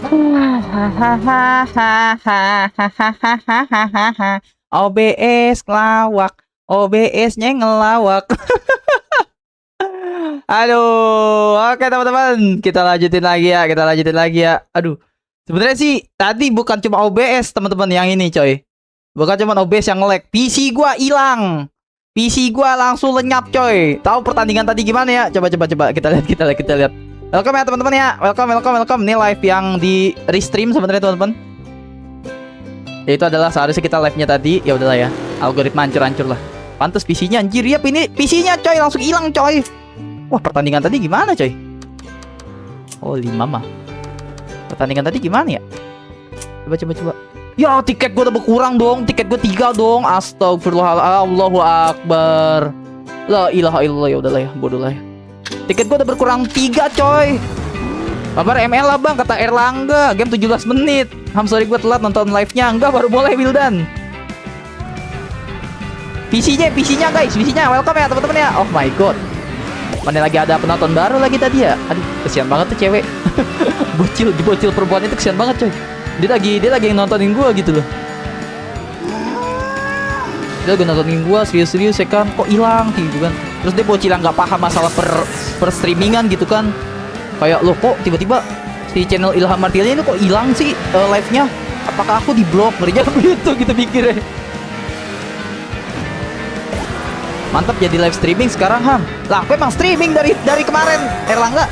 OBS ngelawak, OBS-nya ngelawak. Aduh, oke teman-teman, kita lanjutin lagi ya. Aduh, sebenarnya sih tadi bukan cuma OBS teman-teman yang ini coy, bukan cuma OBS yang nge-lag, PC gua hilang, PC gua langsung lenyap coy. Tahu pertandingan tadi gimana ya? Coba kita lihat. Welcome ya teman-teman ya, welcome. Ini live yang di restream sebenarnya teman-teman. Ya, itu adalah seharusnya kita live-nya tadi. Ya udahlah ya, algoritma hancur lah. Pantes PC-nya anjir ya, ini PC-nya coy langsung hilang coy. Wah, pertandingan tadi gimana coy? Oh, 5 mah. Pertandingan tadi gimana ya? Coba. Ya, tiket gue udah berkurang dong. Tiket gue 3 dong. Astagfirullahaladzim. Allahu Akbar. La ilaha illallah. Ya udahlah ya, bodoh lah ya. Tiket gue udah berkurang 3 coy. Kabar ML lah bang, kata Erlangga. Game 17 menit. Sorry gue telat nonton live-nya. Enggak, baru mulai Wildan. PC-nya guys, PC-nya welcome ya teman-teman ya. Oh my god. Mana lagi ada penonton baru lagi tadi ya. Aduh, kesian banget tuh cewek. bocil perempuan itu kesian banget coy. Dia lagi nontonin gua gitu loh. Dia lagi nontonin gua serius ya kan. Kok hilang gitu kan. Terus dia bocil yang nggak paham masalah per streamingan gitu kan. Kayak lo kok tiba-tiba si channel Ilham Martilia ini kok hilang sih live-nya. Apakah aku di blok? Ngerinya gitu mikirnya. Mantap jadi live streaming sekarang Ham. Lah aku emang streaming dari kemarin Erlangga.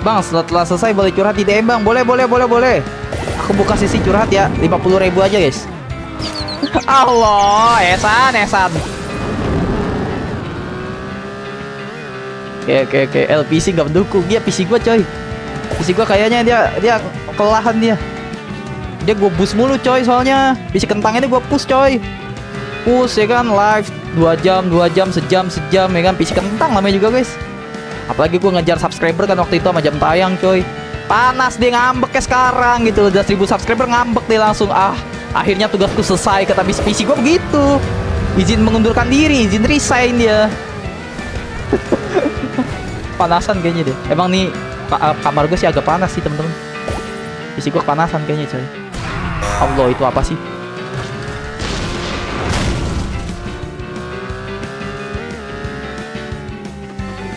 Bang setelah selesai boleh curhat di DM bang. Boleh. Aku buka sisi curhat ya, 50.000 aja guys. Allah, Esan. Oke. LPC gak mendukung. Dia PC gua coy. PC gua kayaknya dia kelelahan dia. Dia gue boost mulu coy, soalnya PC kentang ini gue push coy. Push ya kan, live 2 jam, sejam ya kan. PC kentang namanya juga guys. Apalagi gue ngejar subscriber kan waktu itu sama jam tayang coy. Panas dia ngambek ya sekarang gitu. Udah 1000 subscriber ngambek dia langsung. Akhirnya tugasku selesai, kata PC gue begitu. Izin mengundurkan diri, izin resign dia. Panasan kayaknya deh. Emang nih kamar gue sih agak panas sih temen-temen. PC gue panasan kayaknya coy. Allah, itu apa sih?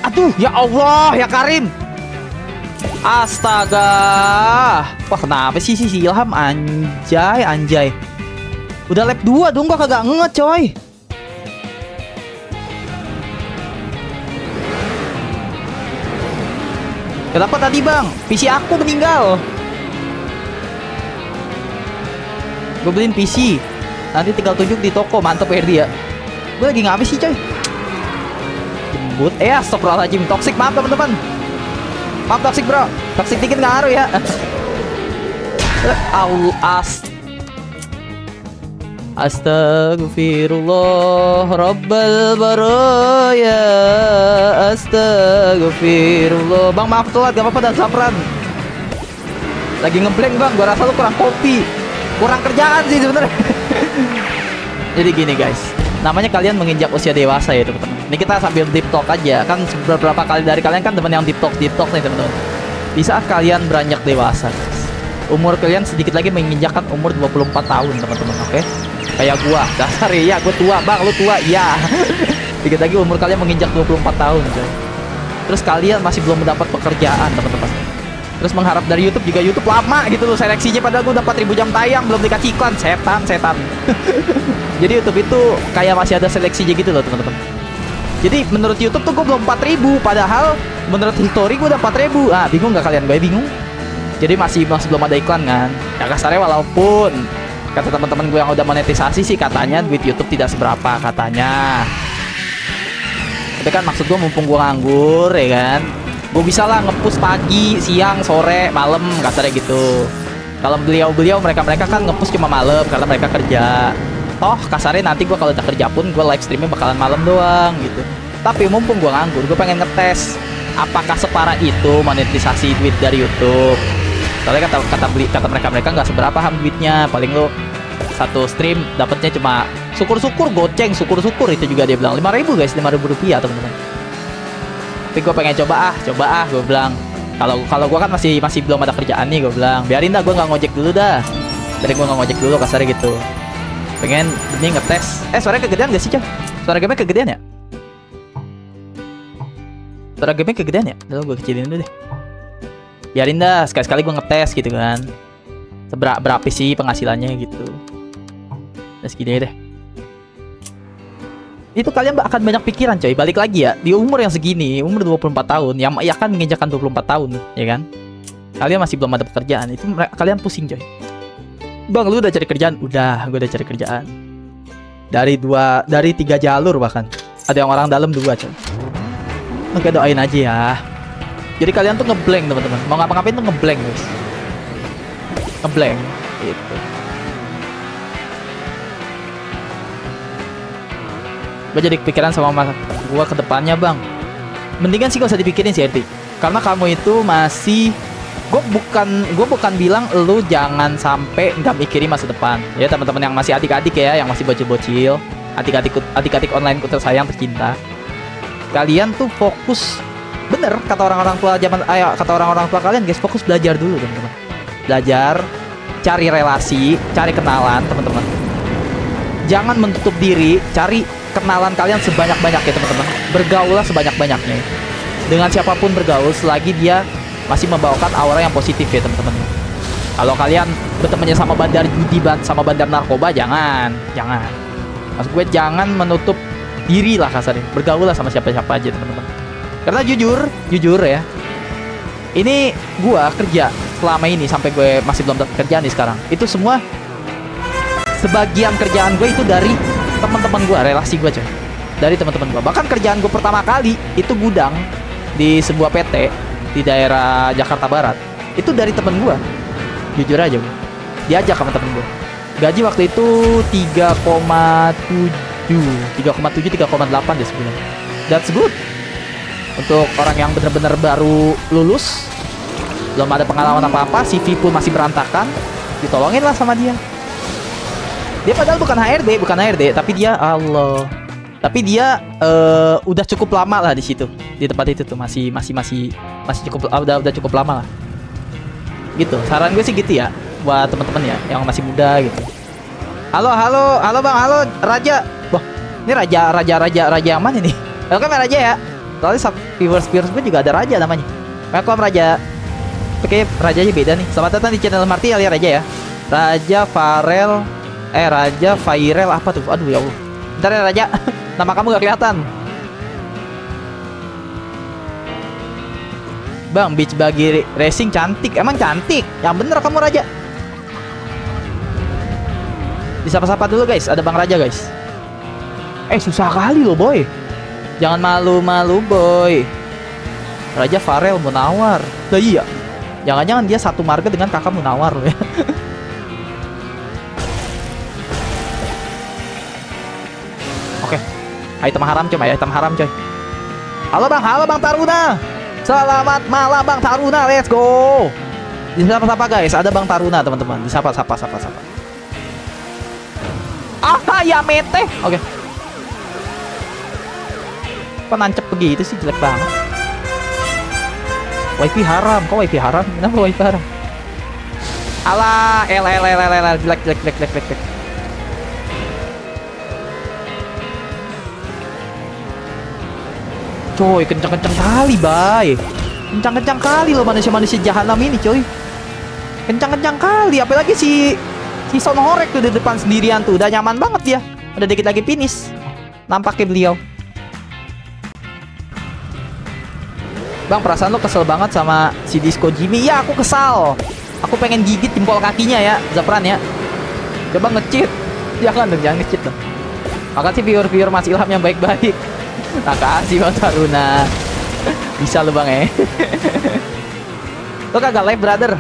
Aduh, ya Allah, ya Karim. Astaga. Wah, kenapa sih si Ilham anjay. Udah lap 2 dong, gua kagak nge coy. Kenapa tadi bang? PC aku meninggal. Gue beliin PC, nanti tinggal tunjuk di toko. Mantep ya dia. Gue lagi ngabis sih coy. Jembut. Astagfirullahaladzim. Toxic, maaf teman-teman. Maaf toxic bro. Toxic dikit gak ngaruh ya. Astagfirullah Rabbal baraya. Astagfirullah. Bang maaf telat, gak apa-apa dan sapran. Lagi ngeblank bang, gua rasa lu kurang kopi, kurang kerjaan sih sebenarnya. Jadi gini guys, namanya kalian menginjak usia dewasa ya teman-teman. Ini kita sambil deep talk aja. Kan beberapa kali dari kalian kan teman yang deep talk nih teman-teman. Di saat kalian beranjak dewasa guys, umur kalian sedikit lagi menginjakkan umur 24 tahun teman-teman, oke? Kayak gua, dasar ya, gua tua bang, lu tua, ya. Sedikit lagi umur kalian menginjak 24 tahun coy. Terus kalian masih belum mendapat pekerjaan teman-teman. Terus mengharap dari YouTube juga, YouTube lama gitu loh seleksinya, padahal gue udah 4000 jam tayang belum dikasih iklan. Setan. Jadi YouTube itu kayak masih ada seleksinya gitu loh teman-teman. Jadi menurut YouTube tuh gue belum 4000, padahal menurut history gue udah 4000. Bingung gak kalian? Gue bingung. Jadi masih belum ada iklan kan. Ya kasarnya walaupun kata teman-teman gue yang udah monetisasi sih katanya duit YouTube tidak seberapa katanya. Tapi kan maksud gue mumpung gue nganggur ya kan, gue bisa lah nge-push pagi, siang, sore, malam kasarnya gitu. Kalau beliau mereka kan nge-push cuma malam karena mereka kerja. Toh kasarnya nanti gue kalau udah kerja pun gue live streamnya bakalan malam doang gitu. Tapi mumpung gue nganggur, gue pengen ngetes apakah separah itu monetisasi duit dari YouTube. Soalnya kata mereka nggak seberapa duitnya, paling lo satu stream dapatnya cuma syukur-syukur goceng, syukur-syukur itu juga dia bilang 5.000 guys, 5.000 rupiah teman-teman. Tapi gue pengen coba gue bilang. Kalau gue kan masih belum ada kerjaan nih, gue bilang. Biarin dah, gue nggak ngojek dulu dah. Biarin gue nggak ngojek dulu, kasarnya gitu. Pengen ini ngetes. Suaranya kegedean gak sih, Coy? Suara game kegedean ya? Suara game kegedean ya? Lalu gue kecilin dulu deh. Biarin dah, sekali-sekali gue ngetes gitu kan. Berapa sih penghasilannya gitu. Nah segini deh. Itu kalian akan banyak pikiran, coy. Balik lagi ya, di umur yang segini, umur 24 tahun, yang ya kan menginjakan 24 tahun, ya kan? Kalian masih belum ada pekerjaan, itu kalian pusing, coy. Bang, lu udah cari kerjaan? Udah, gue udah cari kerjaan. Dari 3 jalur bahkan. Ada yang orang dalam 2, coy. Oke, doain aja ya. Jadi kalian tuh ngeblank, teman-teman. Mau ngapa-ngapain tuh ngeblank, guys. Ngeblank gitu. Gue jadi kepikiran sama masa gue ke depannya, bang. Mendingan sih gak usah dipikirin sih, Erti. Karena kamu itu masih, gue bukan bilang lu jangan sampai nggak mikirin masa depan. Ya teman-teman yang masih adik-adik ya, yang masih bocil-bocil, adik-adik online ku tersayang tercinta. Kalian tuh fokus, bener kata orang-orang tua kata orang-orang tua kalian, guys, fokus belajar dulu, teman-teman. Belajar, cari relasi, cari kenalan, teman-teman. Jangan menutup diri, cari kenalan kalian sebanyak-banyaknya, teman-teman. Bergaullah sebanyak-banyaknya. Dengan siapapun bergaul selagi dia masih membawakan aura yang positif ya, teman-teman. Kalau kalian bertemannya sama bandar judi, sama bandar narkoba, jangan. Maksud gue jangan menutup diri lah kasarnya. Bergaul lah sama siapa-siapa aja, teman-teman. Karena jujur ya. Ini gue kerja selama ini sampai gue masih belum dapat kerjaan nih sekarang. Itu semua sebagian kerjaan gue itu dari teman-teman gue, relasi gue, coy. Dari teman-teman gue. Bahkan kerjaan gue pertama kali itu gudang di sebuah PT di daerah Jakarta Barat. Itu dari temen gue. Jujur aja gue. Diajak sama temen gue. Gaji waktu itu 3,8 deh sebulan. That's good. Untuk orang yang benar-benar baru lulus, belum ada pengalaman apa-apa, CV pun masih berantakan, ditolongin lah sama dia. Dia padahal bukan HRD, tapi dia udah cukup lama lah di situ, di tempat itu tuh masih udah cukup lama lah. Gitu. Saran gue sih gitu ya buat teman-teman ya yang masih muda gitu. Halo Bang, halo Raja. Wah, ini raja yang mana nih? Welcome ya Raja ya. Soalnya viewers gue juga ada Raja namanya. Welcome Raja. Oke, rajanya beda nih. Selamat datang di channel Marty alias Raja ya. Raja Fairel apa tuh? Aduh ya Allah. Bentar ya Raja. Nama kamu gak kelihatan. Bang, beach buggy racing cantik. Emang cantik? Yang bener kamu Raja. Disapa-sapa dulu guys. Ada Bang Raja guys. Susah kali loh boy. Jangan malu-malu boy. Raja Farel Munawar. Lah iya. Jangan-jangan dia satu marga dengan kakak Munawar loh ya. Oke. Item haram coy. Halo Bang Taruna. Selamat malam Bang Taruna. Let's go. Disapa-sapa guys. Ada Bang Taruna teman-teman. Disapa-sapa. Ya mete. Oke. Kok nancep begitu sih, jelek banget. Wifi haram. Kok wifi haram? Kenapa wifi haram? Alah, jelek. Coy, kencang-kencang kali, bay. Kencang-kencang kali loh manusia-manusia jahanam ini, coy. Kencang-kencang kali, apalagi si Son Horek tuh di depan sendirian tuh. Udah nyaman banget dia. Udah dikit lagi finish. Nampaknya beliau. Bang, perasaan lo kesel banget sama si Disco Jimmy. Ya, aku kesal. Aku pengen gigit jempol kakinya ya, Zapran ya. Coba nge-cheat. Jangan nge-cheat dong. Makasih viewer-viewer Mas Ilham yang baik-baik. Makasih Bang Taruna. Bisa lo Bang Lo kagak live brother.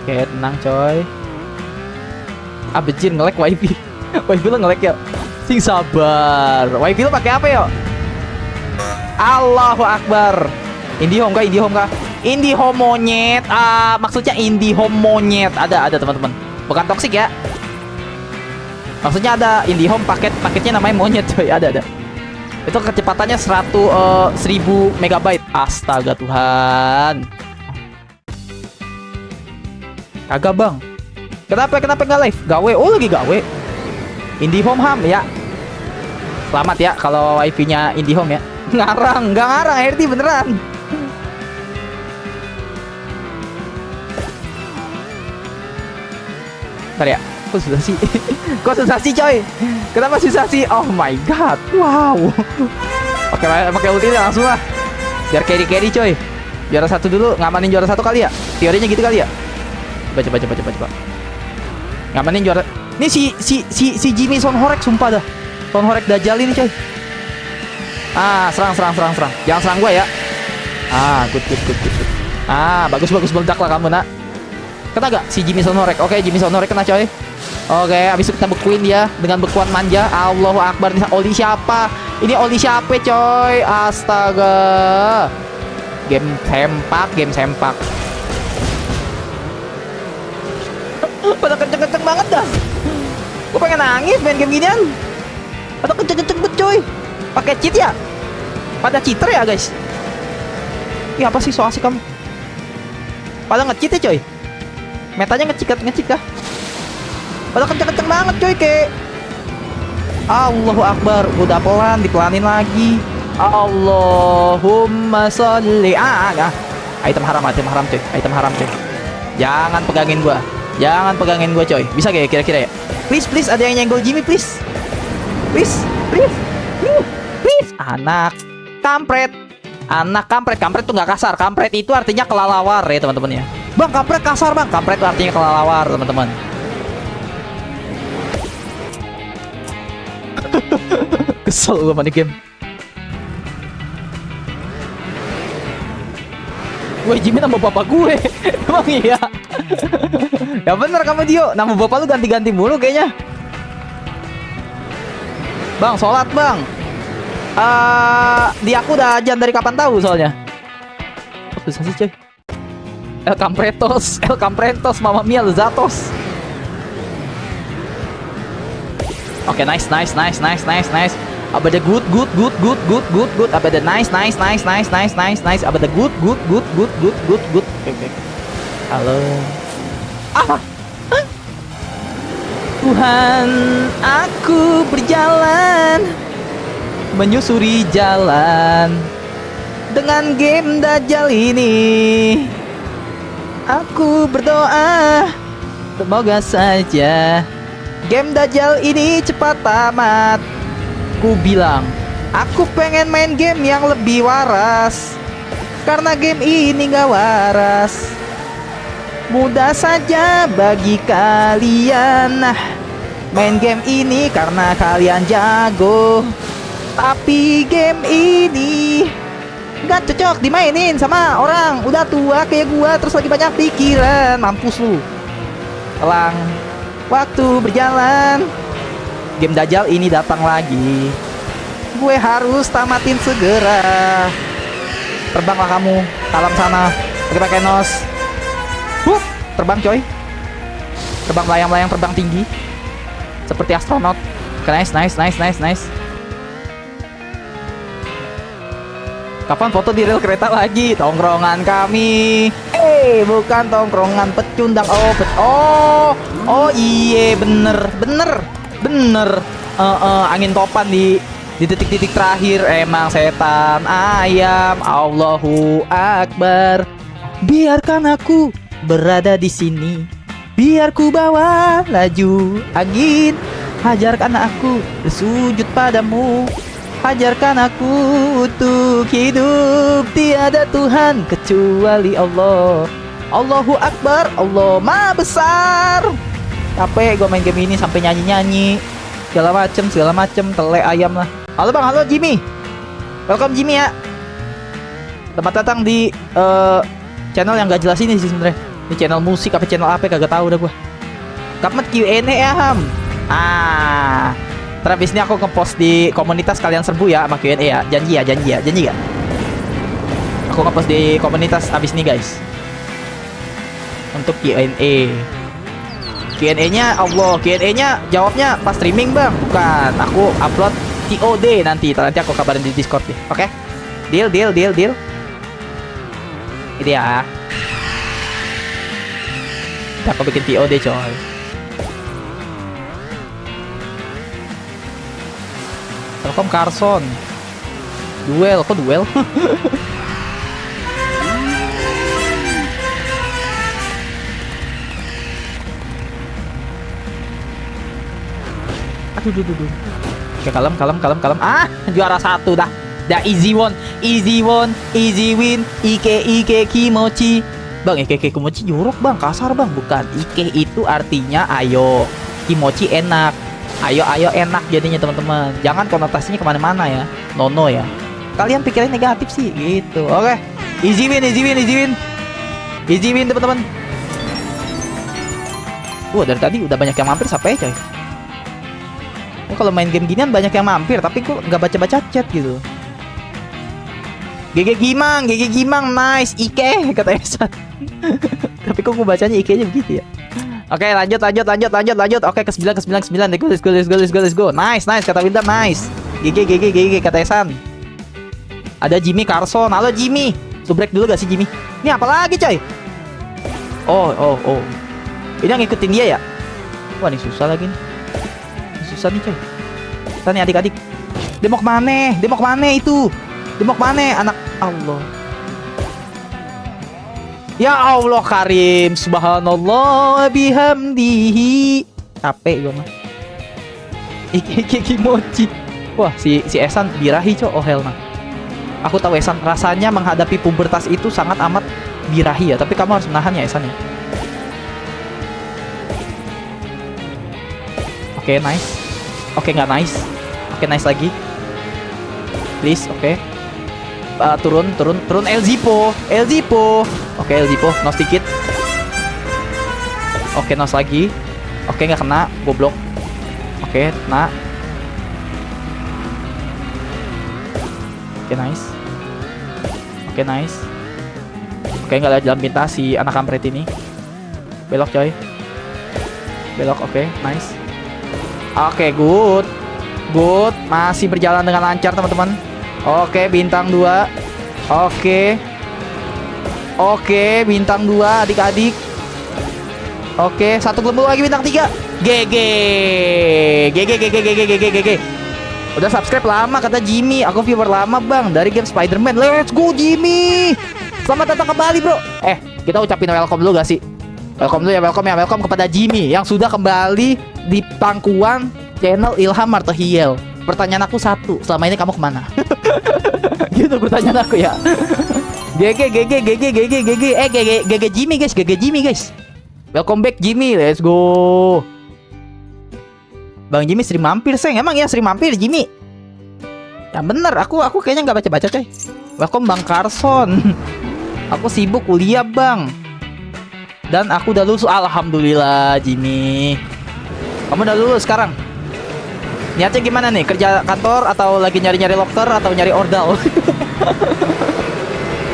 Oke, tenang coy. Bejir nge-lag wifi. Wifi lo nge-lag ya. Sing sabar. Wifi lo pakai apa yo? Allahu Akbar. IndiHome kah? IndiHome monyet. Maksudnya IndiHome monyet. Ada teman-teman. Bukan toksik ya. Maksudnya ada IndiHome paketnya namanya monyet coy, ada. Itu kecepatannya 1000 megabyte. Astaga Tuhan. Kagak bang. Kenapa nggak live? Gawe, oh lagi gawe. IndiHome ham ya. Selamat ya kalau wifi-nya IndiHome ya. Nggak ngarang RD beneran. Bentar ya. Kok susah sih? Kok susah sih coy? Kenapa susah sih? Oh my god. Wow. Pakai ulti langsung lah. Biar carry coy. Juara 1 dulu, ngamanin juara 1 kali ya. Teorinya gitu kali ya. Coba. Ngamanin juara. Ini si Jimmy Sonhorek sumpah dah. Sonhorek Dajjal ini coy. Serang. Jangan serang gua ya. Good. Bagus meledak lah kamu nak. Kena gak si Jimmy Sonhorek? Oke, Jimmy Sonhorek kena coy. Oke, habis itu kita bekuin dia dengan bekuan manja. Allahu Akbar. Ini oli siapa? Ini oli siapa coy? Astaga. Game sempak. Pada kenceng-kenceng banget dah. Gue pengen nangis main game ginian. Pada kenceng-kenceng bet coy. Pakai cheat ya? Pada cheater ya guys? Ih apa sih so asik kamu? Pada nge-cheat ya coy? Metanya ngecik kah? Pada kenceng-kenceng banget coy kayak. Allahu Akbar. Udah pelan, dipelanin lagi. Allahumma sholli. Item haram coy. Jangan pegangin gua coy. Bisa gak ya kira-kira ya? Please ada yang nyenggol Jimmy please. Please. Anak kampret. Kampret tuh nggak kasar. Kampret itu artinya kelalawar ya teman-teman ya. Bang kampret kasar bang. Kampret itu artinya kelalawar teman-teman. Kesel gue main game. Gue Jimmy nama bapak gue. Emang iya. Ya bener kamu Dio. Nama bapak lu ganti-ganti mulu kayaknya. Bang sholat bang. Di aku udah ajan dari kapan tahu soalnya. Oh, susah sih coy. El Campretos, Mamma Mia Luzatos. Oke, nice. Abada good. Abada nice. Abada good. Oke. Halo. Tuhan, aku berjalan menyusuri jalan dengan game Dajjal ini. Aku berdoa semoga saja game Dajjal ini cepat tamat. Ku bilang aku pengen main game yang lebih waras, karena game ini gak waras. Mudah saja bagi kalian main game ini karena kalian jago. Tapi game ini gak cocok dimainin sama orang udah tua kayak gua terus lagi banyak pikiran. Mampus lu. Elang waktu berjalan, game Dajjal ini datang lagi. Gue harus tamatin segera. Terbanglah kamu ke alam sana pakai nos. Terbang coy. Terbang melayang-layang, terbang tinggi seperti astronot. Nice. Kapan foto di rel kereta lagi? Tongkrongan kami. Bukan tongkrongan pecundang. Oh iye bener. Angin topan di titik-titik terakhir. Emang setan ayam. Allahu Akbar. Biarkan aku berada di sini. Biar ku bawa laju angin. Hajarkan aku bersujud padamu. Ajarkan aku untuk hidup. Tiada Tuhan kecuali Allah. Allahu Akbar. Allah Maha Besar. Capek gue main game ini sampai nyanyi-nyanyi segala macem telek ayam lah. Halo bang, halo Jimmy. Welcome Jimmy ya. Selamat datang di channel yang gak jelas ini sih sebenarnya. Ini channel musik apa channel apa kagak tahu dah gue. Kapan Q&A ya ham. Terus ini aku ngepost di komunitas, kalian serbu ya sama Q&A ya. Janji gak? Aku ngepost di komunitas abis ini guys untuk Q&A. Q&A-nya Allah, Q&A-nya jawabnya pas streaming bang, bukan. Aku upload TOD nanti aku kabarin di Discord deh. Oke? Deal. Ini ya. Kita aku bikin TOD coy. Telkom Carson. Duel, kok duel? Aduh. Oke, kalem. Ah, juara 1 dah. Dah easy win, easy win. Ike kimochi. Bang, ike kimochi jorok bang, kasar bang, bukan. Ike itu artinya ayo, kimochi enak. Ayo enak jadinya teman-teman. Jangan konotasinya kemana-mana ya. Nono ya. Kalian pikirnya negatif sih gitu. Oke. Easy win. Easy win teman-teman. Dari tadi udah banyak yang mampir sampai coy. Kalau main game ginian banyak yang mampir, tapi kok nggak baca chat gitu. GG Gimang, nice, Ike kata Esan. Tapi kok gue bacanya Ike-nya begitu ya. Oke, lanjut. Oke, ke 9. Let's go. Nice kata Winter, nice. GG kata Esan. Ada Jimmy Carson. Halo Jimmy. Subrek dulu gak sih Jimmy? Ini apa lagi coy? Oh. Ini yang ngikutin dia ya? Wah, ini susah lagi nih. Susah nih coy. Susah nih adik-adik. Dia mau kemana itu? Dia mau kemana anak Allah? Ya Allah Karim, subhanallah bihamdihi. Capek gue mah. Ike kimochi. Wah, si Esan birahi coy. Oh hell nah. Aku tahu Esan, rasanya menghadapi pubertas itu sangat amat birahi ya, tapi kamu harus menahan ya Esan ya. Oke, nice. Oke, nggak nice. Oke, nice lagi. Please, oke. Turun El Zipo. Oke, El Zipo, nos dikit. Oke, nos lagi. Oke, nggak kena, goblok. Oke, kena. Oke, nice. Oke, nggak ada jalan pintas si anak kampret ini. Belok coy. Oke, nice. Oke, good. Masih berjalan dengan lancar teman-teman. Oke, bintang 2. Oke, bintang 2 adik-adik. Oke, satu gelembung lagi bintang 3. GG. Udah subscribe lama kata Jimmy. Aku viewer lama bang dari game Spider-Man. Let's go Jimmy. Selamat datang kembali bro. Kita ucapin welcome dulu gak sih? Welcome dulu ya, welcome kepada Jimmy yang sudah kembali di pangkuan channel Ilham Martohiel. Pertanyaan aku satu, selama ini kamu kemana? Gitu pertanyaan aku ya. GG Jimmy guys. Welcome back Jimmy, let's go. Bang Jimmy sering mampir seng, emang ya sering mampir Jimmy. Ya bener, aku kayaknya nggak baca coy. Welcome Bang Carson. Aku sibuk kuliah bang. Dan aku udah lulus, alhamdulillah Jimmy. Kamu udah lulus sekarang? Niatnya gimana nih? Kerja kantor atau lagi nyari-nyari locker atau nyari ordal?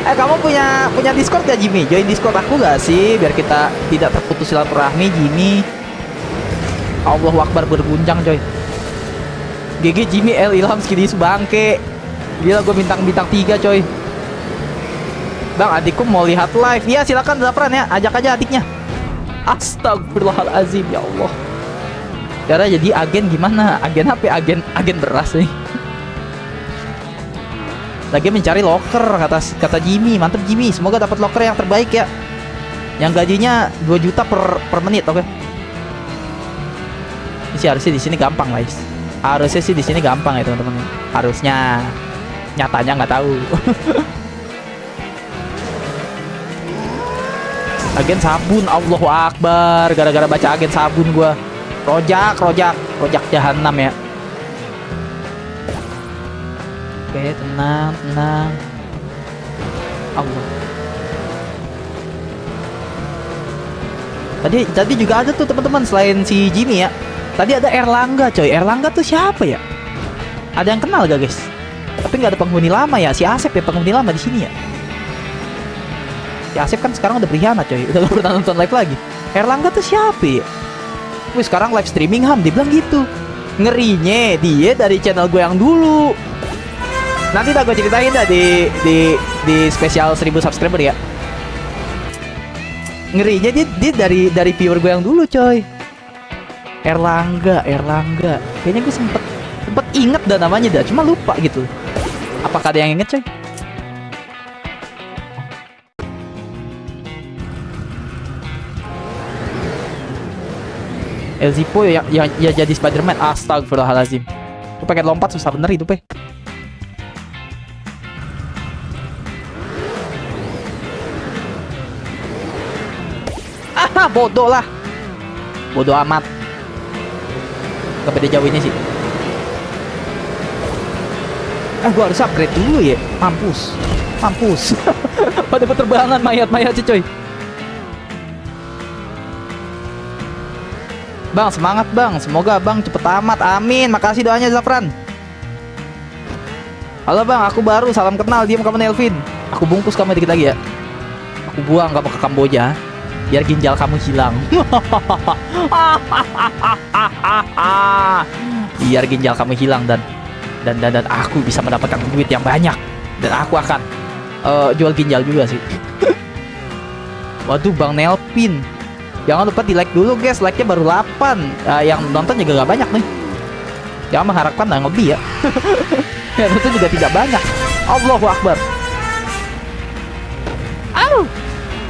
Kamu punya Discord gak Jimmy? Join Discord aku gak sih? Biar kita tidak terputus silaturahmi Jimmy. Allahu Akbar berguncang coy. GG Jimmy L Ilham Skidis bangke. Gila gue bintang 3 coy. Bang, adikku mau lihat live. Iya silakan Zafran ya, ajak aja adiknya. Astagfirullahalazim ya Allah. Cara jadi agen gimana? Agen HP, agen beras nih. Lagi mencari locker kata Jimmy. Mantap Jimmy, semoga dapat locker yang terbaik ya. Yang gajinya 2 juta per menit, oke. Ini sih harusnya di sini gampang guys. Harusnya sih di sini gampang ya teman-teman. Harusnya. Nyatanya nggak tahu. Agen sabun, Allahu Akbar. Gara-gara baca agen sabun gua. Rojak jahanam ya. Oke, tenang. Allah. Tadi juga ada tuh teman-teman selain si Jimmy ya. Tadi ada Erlangga coy. Erlangga tuh siapa ya? Ada yang kenal gak guys? Tapi nggak ada penghuni lama ya. Si Asep ya penghuni lama di sini ya. Si Asep kan sekarang udah berkhianat coy. Udah gak pernah nonton live lagi. Erlangga tuh siapa ya? Wih sekarang live streaming Ham, dia bilang gitu. Ngerinya dia dari channel gue yang dulu. Nanti dah gue ceritain dah di spesial 1000 subscriber ya. Ngerinya dia dari viewer gue yang dulu coy. Erlangga. Kayaknya gue sempet inget dah namanya dah, cuma lupa gitu. Apakah ada yang inget coy? El Zipo yang jadi Spiderman. Astagfirullahaladzim. Gue pengen lompat susah bener itu pe. Bodoh lah. Bodoh amat. Gak beda jauh ini sih. Gue harus upgrade dulu ya. Mampus. Pada penerbangan mayat sih coy. Bang, semangat bang. Semoga bang cepet tamat. Amin. Makasih doanya Zafran. Halo bang, aku baru. Salam kenal. Diam kamu Nelvin. Aku bungkus kamu dikit lagi ya. Aku buang kamu ke Kamboja. Biar ginjal kamu hilang. Biar ginjal kamu hilang dan aku bisa mendapatkan duit yang banyak. Dan aku akan jual ginjal juga sih. Waduh bang Nelvin. Jangan lupa di like dulu guys. Like-nya baru 8. Yang nonton juga gak banyak nih. Jangan mengharapkan yang lebih ya. Yang nonton juga tidak banyak. Allahu Akbar.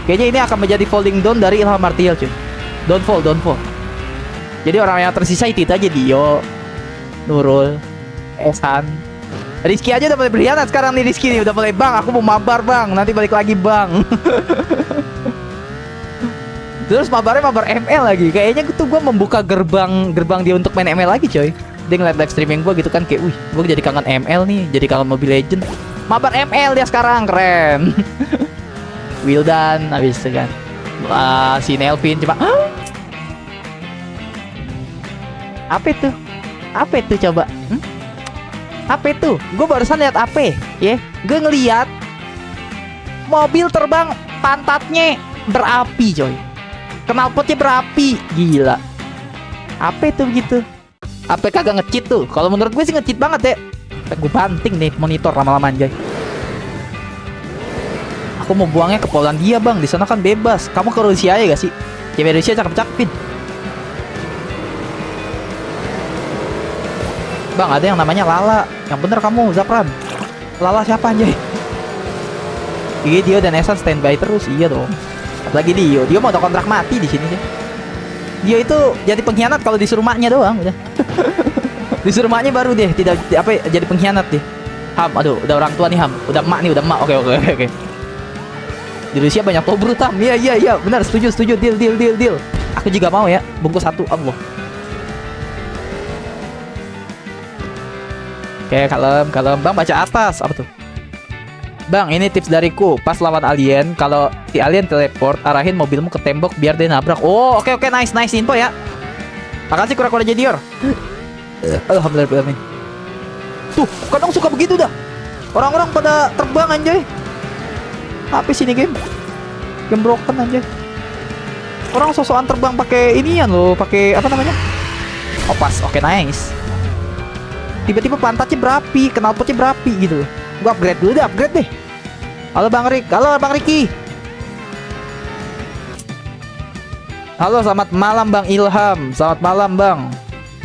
Kayaknya ini akan menjadi falling down dari Ilham Martial cuy. Don't fall. Jadi orang yang tersisa itu aja Dio, Nurul, Esan, Rizky aja udah mulai berkhianat sekarang nih. Rizky nih udah mulai, bang aku mau mabar bang, nanti balik lagi bang. Terus mabarnya mabar ML lagi. Kayaknya tuh gue membuka gerbang dia untuk main ML lagi coy. Dia ngeliat live streaming gue gitu kan, kayak wih gue jadi kangen ML nih, jadi kangen Mobile Legend. Mabar ML dia sekarang, keren. Wildan habis itu kan. Si Nelvin coba. Apa itu coba? Apa itu? Gue barusan lihat apa ya? Gue ngeliat mobil terbang, pantatnya berapi coy. Knalpotnya berapi. Gila. Apa itu begitu? Apa kagak nge-cheat tuh? Kalau menurut gue sih nge-cheat banget ya. Gue banting nih monitor lama-lama anjay. Aku mau buangnya ke Polandia bang, di sana kan bebas. Kamu ke Rusia aja gak sih? Cewek Rusia cakep-cakepin. Bang ada yang namanya Lala. Yang bener kamu Zafran. Lala siapa anjay? Iya Dio dan Esan standby terus. Iya dong. Apalagi Dio mau ada kontrak mati di sini sih. Dio itu jadi pengkhianat kalau disuruh maknya doang udah. Disuruh maknya baru deh tidak apa jadi pengkhianat deh. Ham, aduh udah orang tua nih Ham. Udah emak nih, udah emak. Oke. Di Rusia banyak tobrut Ham. Iya benar, setuju deal. Aku juga mau ya, bungkus 1. Allah. Oke, kalem bang, baca atas. Apa tuh bang? Ini tips dariku. Pas lawan alien, kalau si alien teleport, arahin mobilmu ke tembok biar dia nabrak. Oh oke, nice info ya. Makasih kura-kura Jedior. Alhamdulillah. Tuh kadang suka begitu dah. Orang-orang pada terbang anjay. Apa sih ini game broken aja. Orang sosokan terbang pakai inian loh, pakai apa namanya? Opas. Oke, nice. Tiba-tiba pantatnya berapi, knalpotnya berapi gitu. Gua upgrade dulu deh. Halo Bang Riki. Halo, selamat malam Bang Ilham. Selamat malam Bang.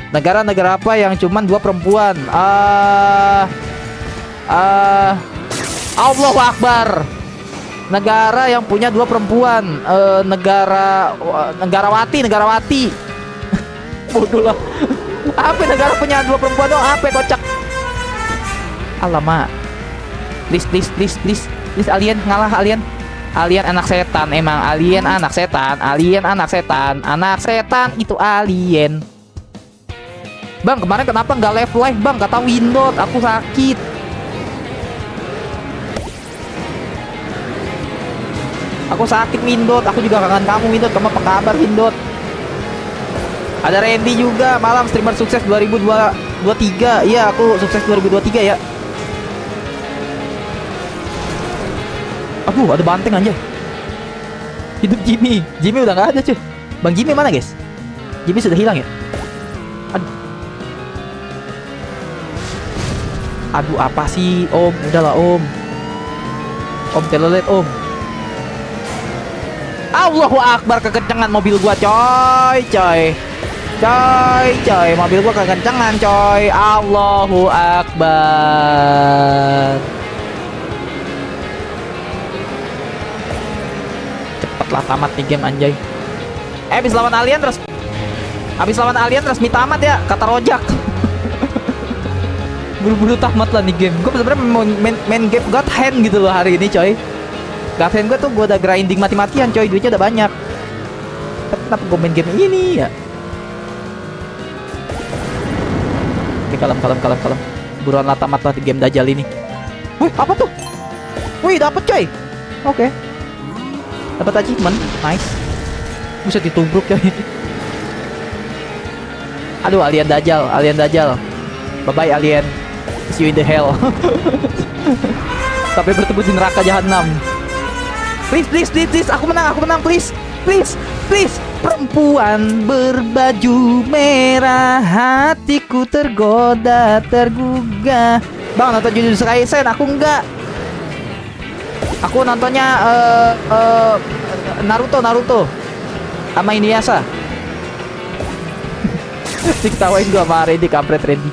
Negara apa yang cuman 2 perempuan? Allahu Akbar. Negara yang punya 2 perempuan. Negarawati. Bodoh lah. Apa negara punya 2 perempuan dong? Apa kocak? Alamak. Please alien ngalah alien. Alien anak setan emang. Alien anak setan itu alien. Bang kemarin kenapa nggak live bang? Kata Windows aku sakit. Aku sakit Windot, aku juga kangen kamu Windot. Kamu apa kabar Windot? Ada Randy juga, malam streamer sukses 2023. Iya, aku sukses 2023 ya. Aduh, ada banteng aja. Hidup Jimmy udah gak ada cuy. Bang Jimmy mana guys? Jimmy sudah hilang ya? Aduh. Aduh, apa sih Om? Udahlah Om. Om telolet Om. Allahu Akbar, kekencangan mobil gua coy. Mobil gua kekencangan coy. Allahu Akbar. Cepatlah tamat nih game anjay. Habis lawan alien terus minta tamat ya, kata Rojak. Buru-buru tamat lah nih game. Gue sebenarnya main game God Hand gitu loh hari ini coy. God Hand gue tuh gue udah grinding mati-matian coy, duitnya udah banyak. Tapi kenapa gue main game ini ya? Oke, kalem. Buruan lah tamat lah di game Dajjal ini. Wih, apa tuh? Wih, dapet coy. Oke. Dapat achievement, nice. Bisa ditubruk coy. Aduh, alien Dajjal. Bye-bye alien. See you in the hell. Sampai bertemu di neraka jahanam. Please. Aku menang, please. Perempuan berbaju merah, hatiku tergoda, tergugah. Bang, nonton Jujutsu Kaisen? Aku enggak. Aku nontonnya Naruto. Sama Inuyasha. Diketawain gua sama Randy, kampret Randy.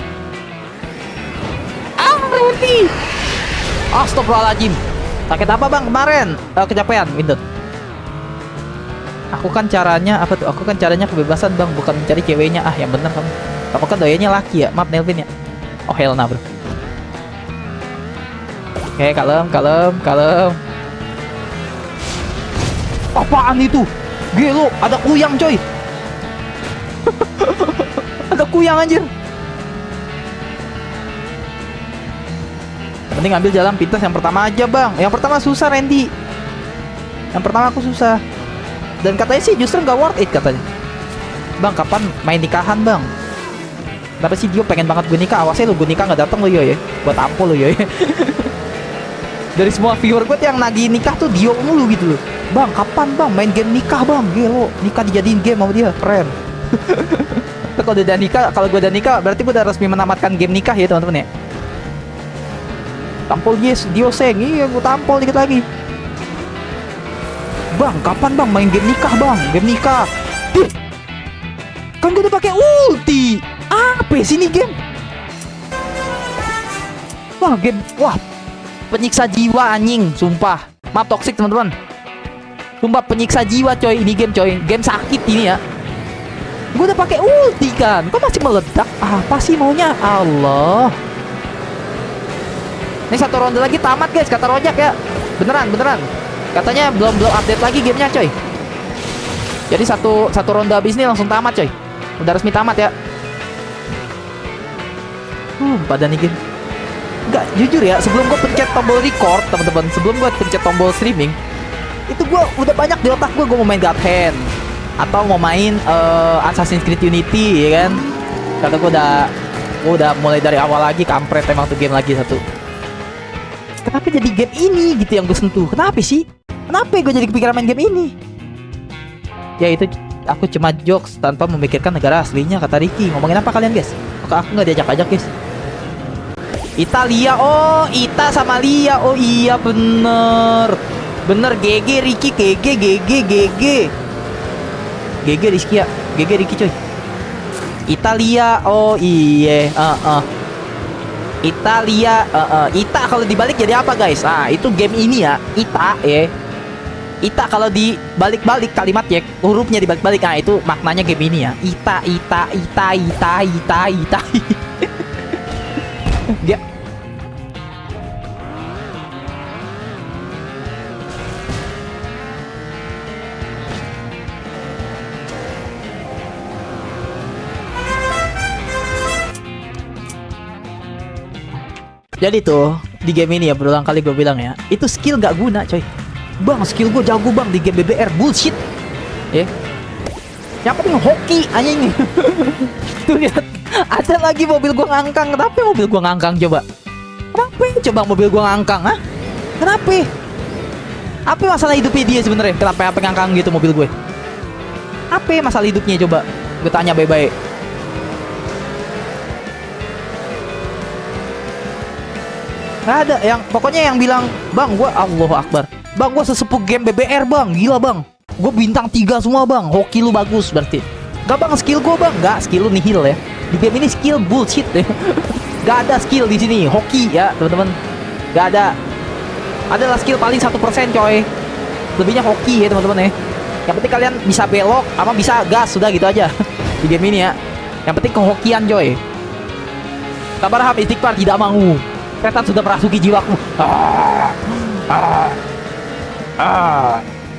Randy. Astagfirullahaladzim. Sakit apa bang kemarin? Kecapean, Windows. Aku kan caranya kebebasan bang, bukan mencari ceweknya. Ah, yang bener kamu. Kamu kan doyanya laki ya. Maaf Nelvin ya. Oh hell nah bro. Oke, kalem. Apaan itu? Gelo, ada kuyang coy. Ada kuyang anjir. Mending ambil jalan pintas yang pertama aja bang. Yang pertama susah Randy. Yang pertama aku susah. Dan katanya sih justru nggak worth it katanya. Bang, kapan main nikahan bang? Tapi sih Dio pengen banget gue nikah. Awasnya lu, gue nikah nggak datang lo yo ya. Gue tampol lo yo ya. Dari semua viewer gue yang nagih nikah tuh Dio mulu gitu loh. Bang, kapan bang main game nikah bang? Gelo, nikah dijadiin game sama dia, keren. Kalau gue udah nikah berarti gue udah resmi menamatkan game nikah ya teman-teman ya. Tampol yes, Dio seng. Iya, gue tampol dikit lagi. Bang, kapan bang main game nikah bang? Game nikah. Kan gue udah pakai ulti. Apa sih ini game? Wah, game. Wah, penyiksa jiwa anjing, sumpah. Maaf toxic teman-teman. Sumpah penyiksa jiwa coy, ini game coy. Game sakit ini ya. Gue udah pakai ulti kan. Kok masih meledak? Apa sih maunya? Allah. Ini satu ronde lagi tamat guys, kata Rojak ya. Beneran. Katanya belum update lagi gamenya coy. Jadi satu ronde habis ini langsung tamat coy. Udah resmi tamat ya. Pada nih game. Enggak, jujur ya, sebelum gue pencet tombol record teman-teman, sebelum gue pencet tombol streaming, itu gue udah banyak di otak gue mau main God Hand atau mau main Assassin's Creed Unity ya kan. Karena gue udah mulai dari awal lagi, kampret emang tuh game lagi satu. Kenapa jadi game ini gitu yang gue sentuh? Kenapa sih? Kenapa gue jadi kepikiran main game ini? Ya itu aku cuma jokes tanpa memikirkan negara aslinya, kata Ricky. Ngomongin apa kalian guys? Kok aku nggak diajak-ajak guys? Italia, oh Ita sama Lia, oh iya bener GG Ricky, GG Rizky ya, GG Ricky coy. Italia, oh iya, Italia, Ita kalau dibalik jadi apa guys? Ah itu game ini ya, Ita ya. Ita kalau dibalik-balik kalimatnya, hurufnya dibalik-balik, nah itu maknanya game ini ya. Ita. Dia jadi tuh di game ini ya, berulang kali gue bilang ya, itu skill gak guna coy. Bang, skill gue jago bang di game BBR, bullshit ya. Yang penting hoki anjing. Tuh lihat, ada lagi mobil gue ngangkang. Kenapa mobil gue ngangkang coba? Kenapa mobil gue ngangkang? Hah? Kenapa? Apa masalah hidupnya dia sebenarnya? Kenapa ngangkang gitu mobil gue? Apa masalah hidupnya coba? Gue tanya baik-baik. Nggak ada yang, pokoknya yang bilang, bang, gue Allahu Akbar, bang, gue sesepuh game BBR bang, gila bang, gue bintang 3 semua bang, hoki lu bagus berarti. Gak bang, skill gue bang, gak, skill lu nihil ya. Di game ini skill bullshit ya. Gak ada skill di sini, hoki ya teman-teman. Gak ada. Adalah skill paling 1% coy. Lebihnya hoki ya teman-teman ya. Yang penting kalian bisa belok sama bisa gas, sudah gitu aja. Di game ini ya. Yang penting kehokian coy. Kabar ham istighfar tidak mau. Setan sudah merasuki jiwaku.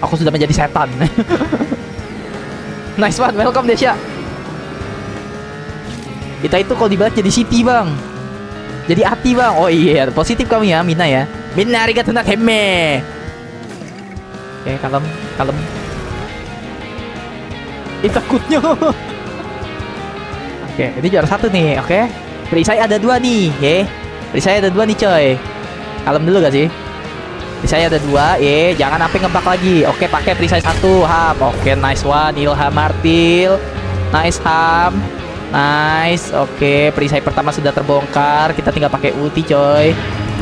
Aku sudah menjadi setan. Nice one, welcome Desya. Kita itu kalau dibalik jadi Siti bang. Jadi Ati bang. Oh iya, positif kamu ya, Mina ya. Mina arigatou natemme. Oke, kalem, kalem. Takutnya. Oke, ini juara 1 nih, oke. Perisai ada 2 nih, ya. Perisai ada 2 nih coy. Kalem dulu gak sih? Perisai ada 2, jangan sampai ngebak lagi. Oke, pakai perisai 1, Ham. Oke, nice one, Ilham Martil. Nice Ham. Nice. Oke, perisai pertama sudah terbongkar. Kita tinggal pakai ulti coy.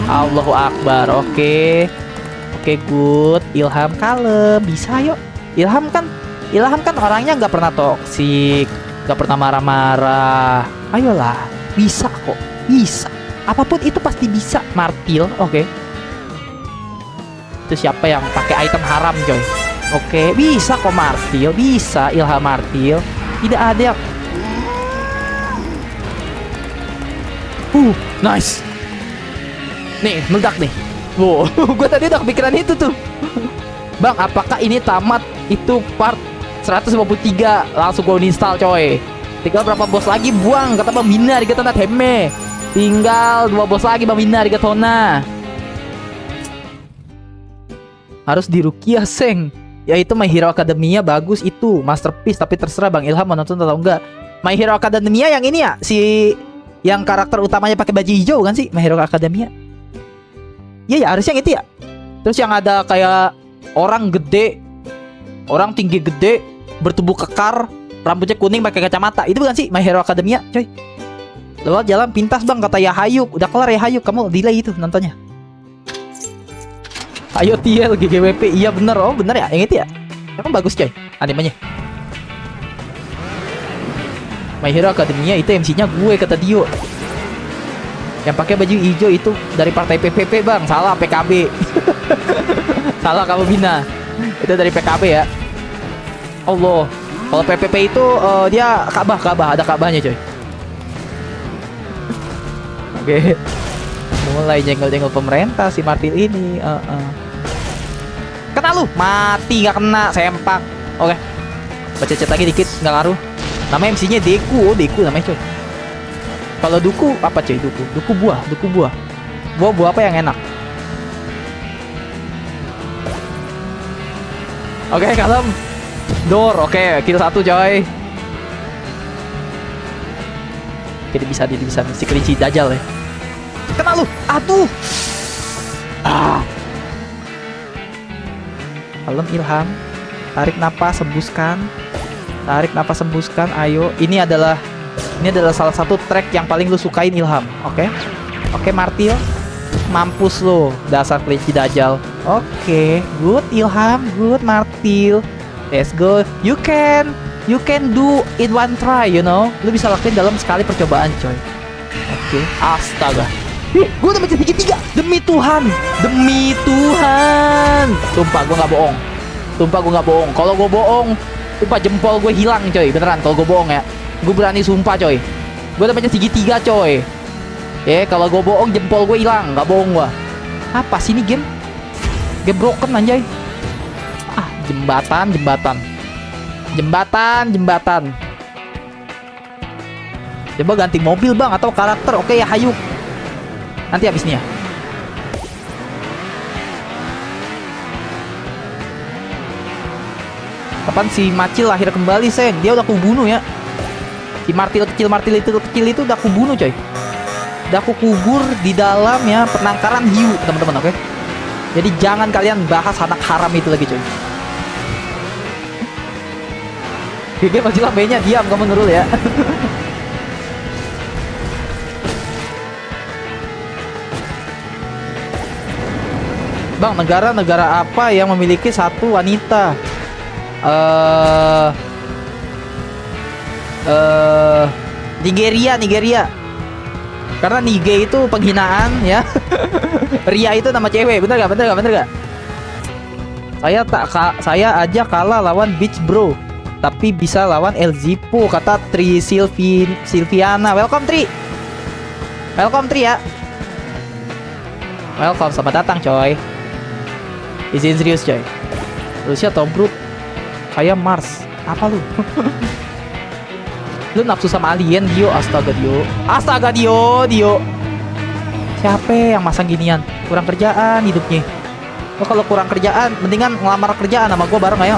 Allahu Akbar. Oke. Oke, good. Ilham kalem, bisa yuk. Ilham kan orangnya nggak pernah toksik, nggak pernah marah-marah. Ayolah, bisa kok, bisa. Apapun itu pasti bisa, Martil. Oke. Itu siapa yang pakai item haram, coy? Oke, bisa kok Martil, bisa Ilham Martil. Tidak ada yang... nice. Nih, meledak nih. Wow, gue tadi udah kepikiran itu tuh. Bang, apakah ini tamat? Itu part 153. Langsung gue uninstall coy. Tinggal berapa bos lagi, buang. Kata Bang Bina, arigatou natemme. Tinggal 2 bos lagi, Bang Bina, arigatou na. Harus di Rukia Seng. Ya itu My Hero Academia bagus itu, masterpiece. Tapi terserah Bang Ilham mau nonton atau enggak. My Hero Academia yang ini ya, si yang karakter utamanya pakai baju hijau kan sih, My Hero Academia. Iya ya, harusnya yang itu ya. Terus yang ada kayak orang gede, orang tinggi gede, bertubuh kekar, rambutnya kuning pakai kacamata. Itu bukan sih My Hero Academia, coy. Lewat jalan pintas bang, kata Yahayuk. Udah kelar Yahayuk, kamu delay itu nontonnya. Ayo TL GGWP, iya bener. Oh bener ya, yang itu ya. Emang bagus coy, animenya. My Hero Academia itu MC-nya gue, kata Dio. Yang pakai baju hijau itu dari partai PPP bang, salah PKB. Salah kamu Bina, itu dari PKB ya. Allah, kalau PPP itu dia Ka'bah, ada Ka'bahnya coy. Oke. Mulai jengkel-jengkel pemerintah si Martil ini. Kena lu, mati nggak kena, sempak. Oke. Baca chat lagi dikit, nggak ngaruh. Namanya MC-nya Deku, Deku namanya coy. Kalau Duku apa coy? Duku buah. Buah apa yang enak? Oke, kalem. Door, oke, kill 1 coy. Oke, dia bisa si kelinci dajal ya. Kena lu. Aduh. Kalem Ilham. Tarik napas, hembuskan. Ayo, ini adalah salah satu track yang paling lu sukain Ilham. Oke, Martil. Mampus lo, dasar kelinci dajal. Oke, good Ilham, good Martil. Let's go. You can do it one try, you know. Lu bisa lakuin dalam sekali percobaan, coy. Oke, astaga. Gue udah menjadi 3. Demi Tuhan. Sumpah gue nggak bohong. Kalau gue bohong, sumpah jempol gue hilang, coy. Beneran, kalau gue bohong ya. Gue berani sumpah, coy. Gue udah menjadi 3, coy. Kalau gue bohong jempol gue hilang, nggak bohong gue. Apa sih ini game broken anjay. Jembatan. Coba ganti mobil bang atau karakter. Oke ya, hayu. Nanti habisnya. Kapan si Macil lahir kembali, Seng? Dia udah kubunuh ya. Si Martil kecil itu udah kubunuh, coy. Udah aku kubur di dalam ya penangkaran hiu, teman-teman, oke? Jadi jangan kalian bahas anak haram itu lagi, coy. GG masih lah B-nya, diam kamu Nurul ya. Bang, negara-negara apa yang memiliki satu wanita? Nigeria. Karena Nige itu penghinaan ya. Ria itu nama cewek, bener gak? Saya aja kalah lawan Beach Bro, tapi bisa lawan El Zipo, kata Tri Silviana. Welcome Tri ya. Welcome, selamat datang coy. Izin serius coy. Rusia Tom Cruise, saya Mars. Apa lu? Lu nafsu sama alien Dio? Astaga Dio. Siapa yang masang ginian? Kurang kerjaan hidupnya. Lo kalau kurang kerjaan, mendingan ngelamar kerjaan sama gue bareng ayo.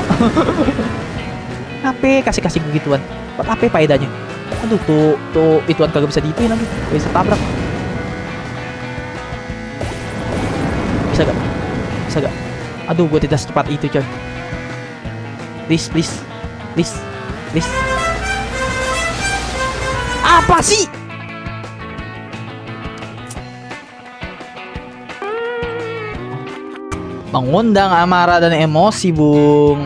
Apa kasih begituan? Buat apa faedahnya? Aduh tuh ituan kagak bisa diituin lagi. Bisa tabrak. Bisa gak? Aduh, gue tidak secepat itu coy. Please. Apa sih? Mengundang amarah dan emosi, Bung.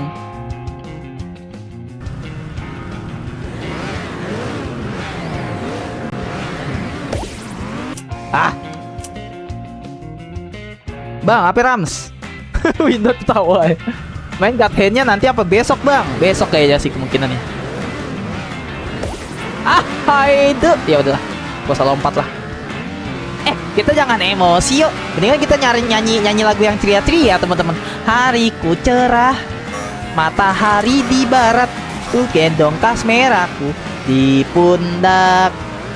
Bang, apa Rams? Window ketawa ya. Main God Hand-nya nanti apa besok bang? Besok kayaknya sih kemungkinannya. Itu ya udahlah, gak usah lompat lah. Kita jangan emosi yuk. Mendingan kita nyanyi lagu yang ceria-ceria teman-teman. Hariku cerah, matahari di barat, ku gendong kas merahku di pundak.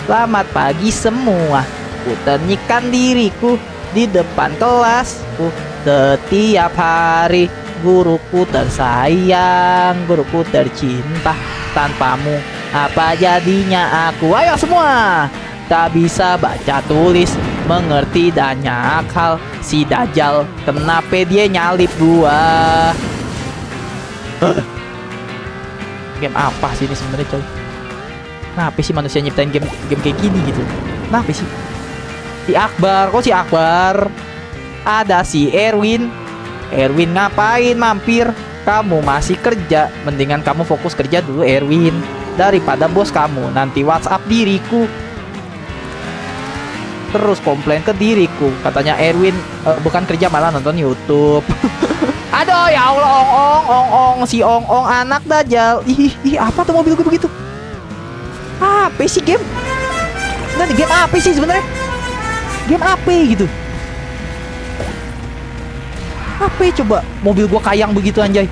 Selamat pagi semua, ku ternyikan diriku di depan kelasku. Setiap hari guruku tersayang, guruku tercinta. Tanpamu apa jadinya aku? Ayo semua. Tak bisa baca tulis, mengerti banyak hal. Si Dajjal, kenapa dia nyalip gua? Game apa sih ini sebenarnya coy? Kenapa sih manusia nyiptain game kayak gini gitu? Kenapa sih? Si Akbar, kok si Akbar? Ada si Erwin ngapain mampir? Kamu masih kerja, mendingan kamu fokus kerja dulu Erwin, daripada bos kamu nanti WhatsApp diriku terus komplain ke diriku, katanya Erwin bukan kerja malah nonton YouTube. Aduh ya Allah, ong si ong anak Dajjal. Ih apa tuh mobil gue begitu? Apa sih game? Nah, game apa sih sebenarnya? Game apa gitu? Apa coba mobil gua kayang begitu anjay?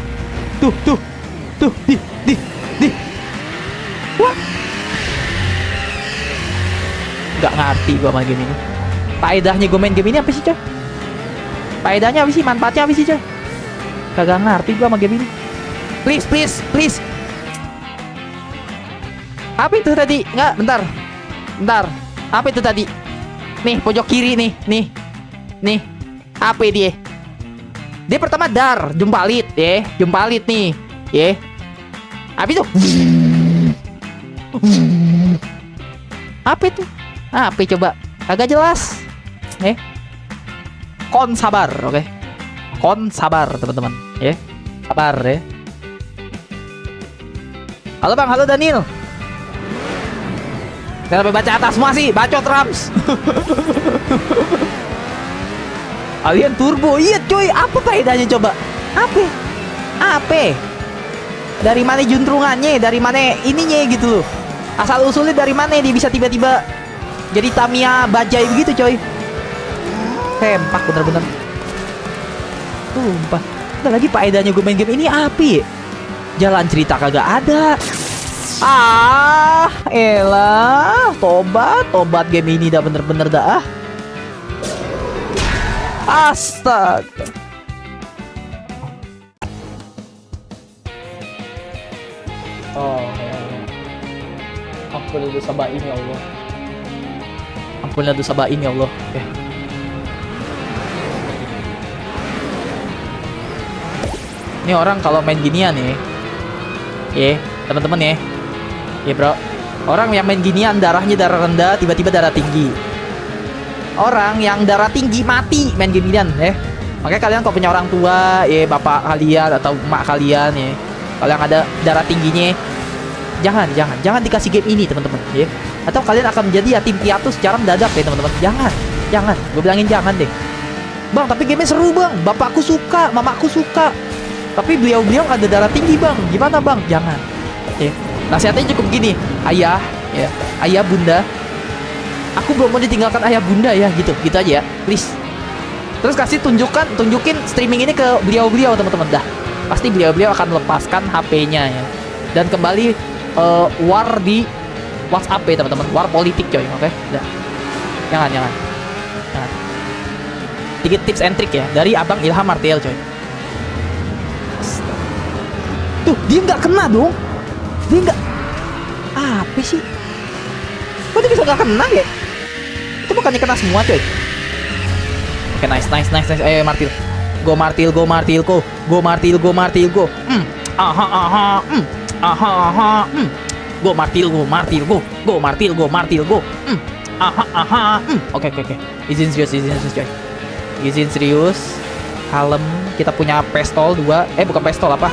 Tuh di. Wah. Gak ngerti gua main game ini. Faedahnya gua main game ini apa sih coy? Faedahnya apa sih? Manfaatnya apa sih coy? Kagak ngerti gua sama game ini. Please. Apa itu tadi? Nggak, bentar. Apa itu tadi? Nih, pojok kiri nih. Apa dia? Dia pertama jumpalit nih, ya. Apa itu? Apa itu? Apa coba? Kagak jelas. Kon sabar, oke. Kon sabar, teman-teman, ya. Sabar ya. Halo Bang, halo Daniel. Kenapa baca atas semua sih? Bacot Rams. Alien Turbo, iya coy, apa faedahnya coba? Apa? Dari mana juntrungannya? Dari mana ininya gitu loh? Asal usulnya dari mana dia bisa tiba-tiba jadi Tamiya bajai begitu coy? Sempak bener-bener. Sumpah. Ada lagi faedahnya gue main game ini apa? Jalan cerita kagak ada. Elah, tobat game ini dah bener-bener dah. Astaga. Ampunilah dosa bain ya Allah. Ampunilah dosa bain ya Allah. Oke. Ini orang kalau main ginian nih, teman-teman ya. Ya bro, orang yang main ginian darahnya darah rendah tiba-tiba darah tinggi. Orang yang darah tinggi mati main ginian ya. Makanya kalian kalau punya orang tua ya, bapak kalian atau emak kalian ya, kalau yang ada darah tingginya, jangan dikasih game ini teman-teman ya. Atau kalian akan menjadi yatim piatu secara mendadak ya teman-teman. Jangan, gue bilangin jangan deh. Bang, tapi gamenya seru bang, bapakku suka, mamaku suka, tapi beliau ada darah tinggi bang, gimana bang? Jangan ya. Nasihatnya cukup gini, ayah ya, ayah bunda, aku belum mau ditinggalkan ayah bunda ya, gitu aja ya, please. Terus tunjukin streaming ini ke beliau teman-teman, dah pasti beliau akan melepaskan HP-nya ya, dan kembali war di WhatsApp ya teman-teman, war politik coy, oke? Dah, jangan. Sedikit tips and trick ya dari Abang Ilham Martial coy. Tuh, dia nggak kena dong. Dia nggak, apa sih? Kok dia bisa nggak kena ya? Itu bukannya kena semua coy. Oke, nice. Ayo Martil. Go Martil. Go. Go Martil. Go Martil. Go. Oke. Izin serius. Kalem. Kita punya pistol 2. Bukan pistol apa?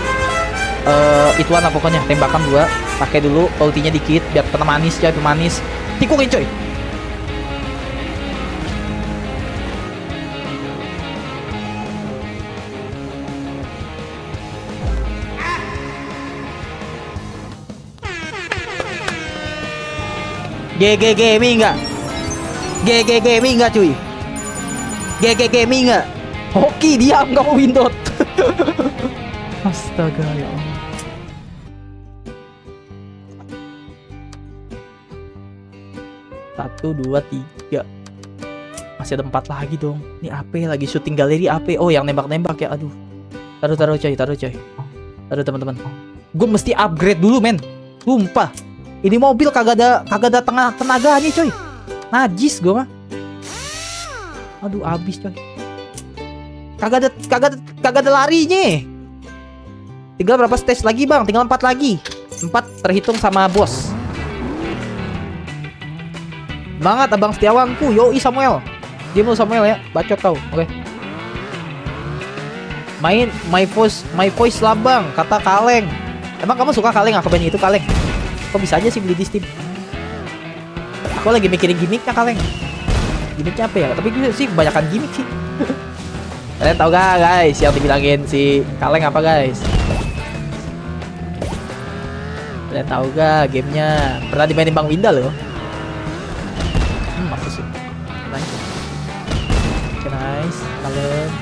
Ituan lah pokoknya, tembakan 2. Pakai dulu ultinya dikit biar pemanis coy, pemanis. Tikukin coy. GG Gaming enggak? GG Gaming enggak cuy? GG Gaming enggak? Hoki diam, enggak mau windot. Astaga ya Allah. Satu, 2, 3. Masih ada 4 lagi dong. Ini AP lagi syuting galeri AP. Oh, yang nembak-nembak ya. Aduh. Taruh coy. Taruh teman-teman. Gue mesti upgrade dulu men. Sumpah. Ini mobil kagak ada tenaganya coy. Najis gue mah. Aduh, habis coy. Kagak ada larinya. Tinggal berapa stage lagi bang? Tinggal 4 lagi. 4 terhitung sama bos. Banget Abang Setiawanku. Yoi Samuel. Dia mau Samuel ya. Bacot tau. Oke. Main my voice lah bang. Kata Kaleng. Emang kamu suka Kaleng? Aku main itu Kaleng. Kok bisa aja sih beli di Steam? Aku lagi mikirin gimmicknya Kaleng. Gimmicknya apa ya? Tapi gue sih kebanyakan gimmick sih. Kalian tau gak guys yang dibilangin si Kaleng apa guys? Kalian tahu gak gamenya? Pernah dimainin Bang Winda loh. Apa sih? Nice. Kaleng.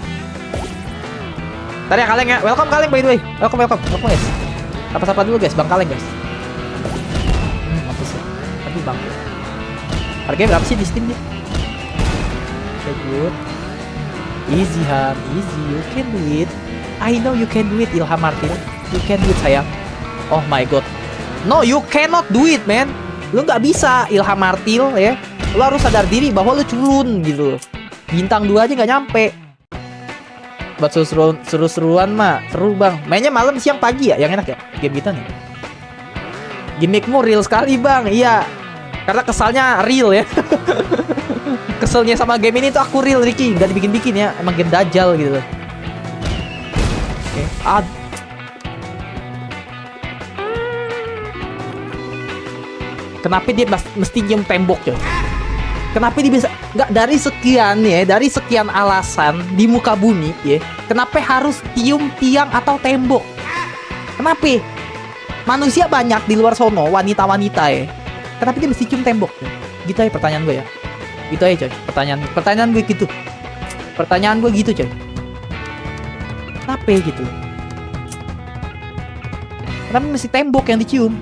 Ntar ya Kaleng ya. Welcome Kaleng by the way. Welcome guys. Sapa-sapa dulu guys, Bang Kaleng guys. Apa sih? Tapi Bang. Harganya berapa sih di Steam dia? Okay, good. Easy Ham, easy. You can do it. I know you can do it, Ilham Martin. You can do it sayang. Oh my god. No, you cannot do it, man. Lu nggak bisa, Ilham Martil ya. Lu harus sadar diri bahwa lu culun gitu. Bintang 2 aja nggak nyampe. Buat seru-seruan mah seru bang. Mainnya malam, siang, pagi ya, yang enak ya game kita nih. Gimmickmu real sekali bang. Iya, karena kesalnya real ya. Keselnya sama game ini tuh aku real Ricky, nggak dibikin-bikin ya. Emang game dajal gitu loh. Oke. Kenapa dia mesti nyium tembok coy? Kenapa dia bisa nggak dari sekian ya, dari sekian alasan di muka bumi ya? Kenapa harus tium tiang atau tembok? Kenapa? Manusia banyak di luar sono, wanita-wanita ya. Kenapa dia mesti cium tembok? Gitu aja pertanyaan gue ya. Gitu aja coy. Pertanyaan gue gitu. Pertanyaan gue gitu coy. Kenapa gitu? Kenapa mesti tembok yang dicium?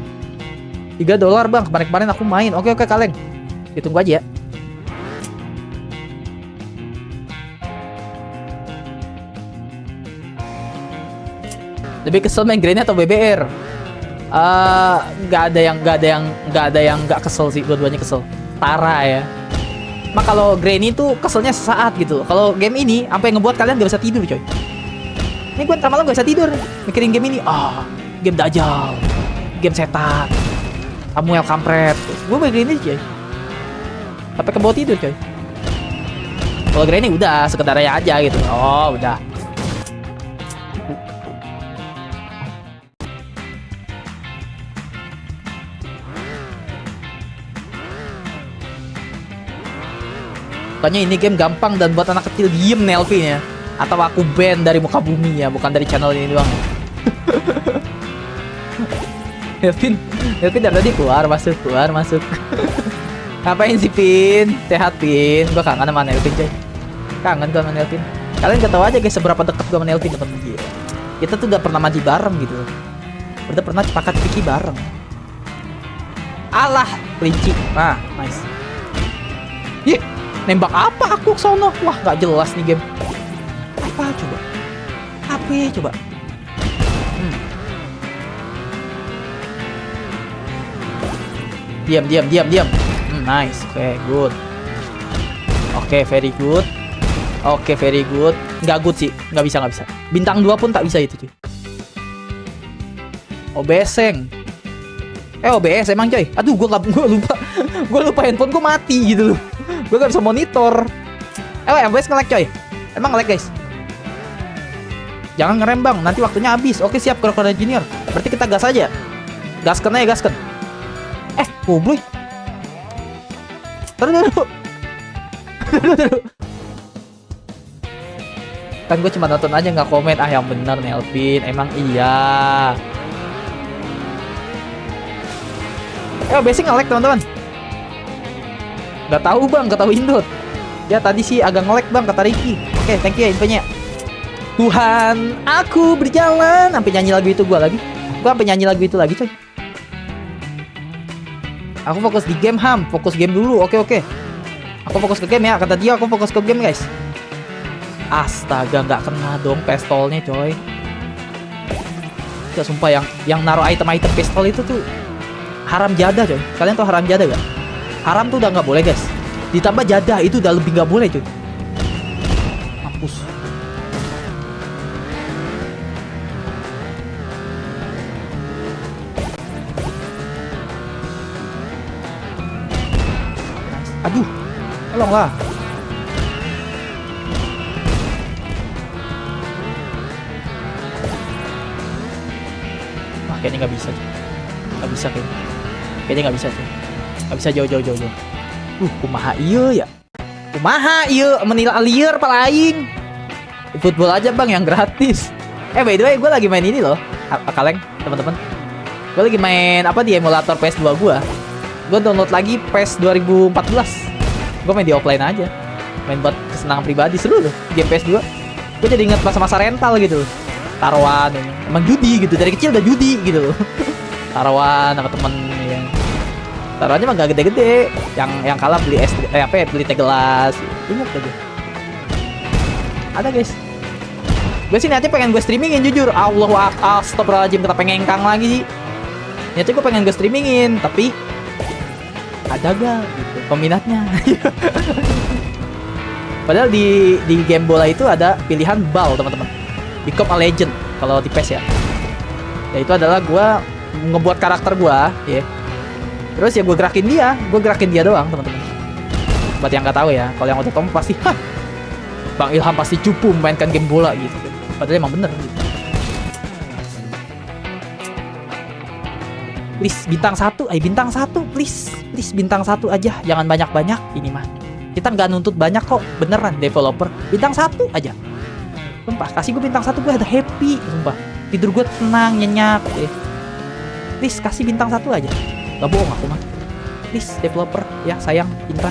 $3 bang, kemarin aku main. Oke Kaleng, ditunggu aja ya. Lebih kesel main Granny atau BBR? Nggak ada yang nggak kesel sih, dua-duanya kesel. Tara ya. Mak kalau Granny tuh keselnya sesaat gitu. Kalau game ini sampai ngebuat kalian gak bisa tidur coy. Ini gue ntar malam gak bisa tidur mikirin game ini. Game dajal. game setan. Samuel kampret. Gue main ini coy. Sampai ke bawah tidur coy. Kalau Granny udah sekedarnya aja gitu. Oh udah. Pokoknya ini game gampang dan buat anak kecil diem Nelvin ya. Atau aku ban dari muka bumi ya, bukan dari channel ini doang. Nelvin dari tadi keluar masuk. Ngapain sih Pin? Sehat Pin? Gue kangen sama Nelvin coy. Kangen gue sama Nelvin. Kalian gak tahu aja guys seberapa dekat gue sama Nelvin temen gue. Kita tuh udah pernah mandi bareng gitu. Udah pernah sepakat pikir bareng. Alah, kelinci. Nah, nice. Yeh, nembak apa aku sono? Wah, gak jelas nih game. Apa coba? Coba? Diam. Nice. Oke, very good. Nggak good sih, nggak bisa. Bintang 2 pun tak bisa itu cuy. OBS-eng. OBS emang coy. Aduh, gue lupa. Gue lupa handphone gue mati gitu loh. Gue gak bisa monitor. OBS nge-lag coy. Emang nge-lag guys. Jangan ngerem bang, nanti waktunya habis. Oke siap, Crocodile Junior. Berarti kita gas aja. Gaskan. Goblok. Taruh. Kan gue cuma nonton aja nggak komen. Yang bener Nelvin. Emang iya. Basic nge-lag teman-teman. Gak tahu bang, gak tahu Indot. Ya tadi sih agak nge-lag bang kata Ricky. Oke, thank you ya infonya. Tuhan, aku berjalan. Sampai nyanyi lagu itu gue lagi. Gue sampai nyanyi lagu itu lagi coy. Aku fokus di game Ham, fokus game dulu. Oke. Aku fokus ke game ya. Kata dia aku fokus ke game guys. Astaga, nggak kena dong pistolnya coy. Ya sumpah yang naruh item-item pistol itu tuh haram jadah coy. Kalian tuh haram jadah gak? Haram tuh udah nggak boleh guys. Ditambah jadah itu udah lebih nggak boleh coy. Mampus. Aduh, tolonglah. Wah, kayaknya nggak bisa. Kayaknya nggak bisa tuh. Nggak bisa jauh. Kumaha iya ya? Menilai liar paling. Football aja bang yang gratis. By the way, gue lagi main ini loh. Kaleng, teman-teman. Gue lagi main apa di emulator PS2 gue. Gue download lagi PES 2014. Gue main di offline aja. Main buat kesenangan pribadi. Seru loh game PS2. Gue jadi inget masa-masa rental gitu. Taruhan. Emang judi gitu. Dari kecil udah judi gitu loh. Taruhan sama temen ya. Taruhannya emang gak gede-gede. Yang kalah beli beli teh gelas. Ingat aja. Ada guys. Gue sih niatnya pengen gue streamingin jujur. Astagfirullahaladzim. Kita pengen ngengkang lagi. Niatnya gue pengen gue streamingin. Tapi ada gak gitu peminatnya. Padahal di game bola itu ada pilihan bal teman-teman. Become a legend kalau di PES ya. Itu adalah gue ngebuat karakter gue ya. Terus ya gue gerakin dia doang teman-teman. Buat yang nggak tahu ya, kalau yang udah tahu pasti Bang Ilham pasti cupu memainkan game bola gitu. Padahal emang bener gitu. Please bintang 1, please bintang 1 aja, jangan banyak-banyak ini mah. Kita nggak nuntut banyak kok, beneran developer. Bintang 1 aja. Sumpah, kasih gue bintang 1 gue ada happy, sumpah. Tidur gue tenang, nyenyak. Please kasih bintang 1 aja. Gak bohong aku mah. Please developer ya, sayang, pintar.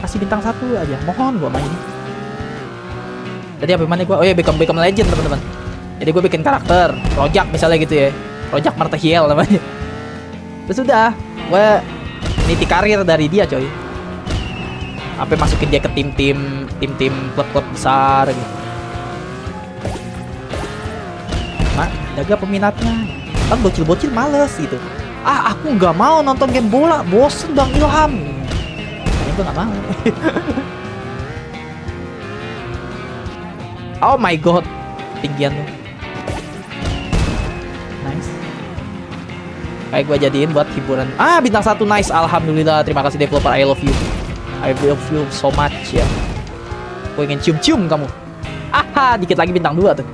Kasih bintang 1 aja, mohon gue main. Tadi apa mana gue? Oh ya, become legend teman-teman. Jadi gue bikin karakter, Rojak misalnya gitu ya. Rojak Martahiel namanya. Terus udah, gue niti karir dari dia coy. Sampai masukin dia ke tim-tim klub-klub besar gitu. Nah, jaga peminatnya. Kan bocil-bocil males gitu. Aku nggak mau nonton game bola, bosen Bang Ilham. Makanya gue nggak mau. Oh my god, tinggian tuh. Nice. Kayak gue jadiin buat hiburan. Bintang 1 nice. Alhamdulillah. Terima kasih developer. I love you. I love you so much ya. Gue ingin cium-cium kamu. Dikit lagi bintang 2 tuh.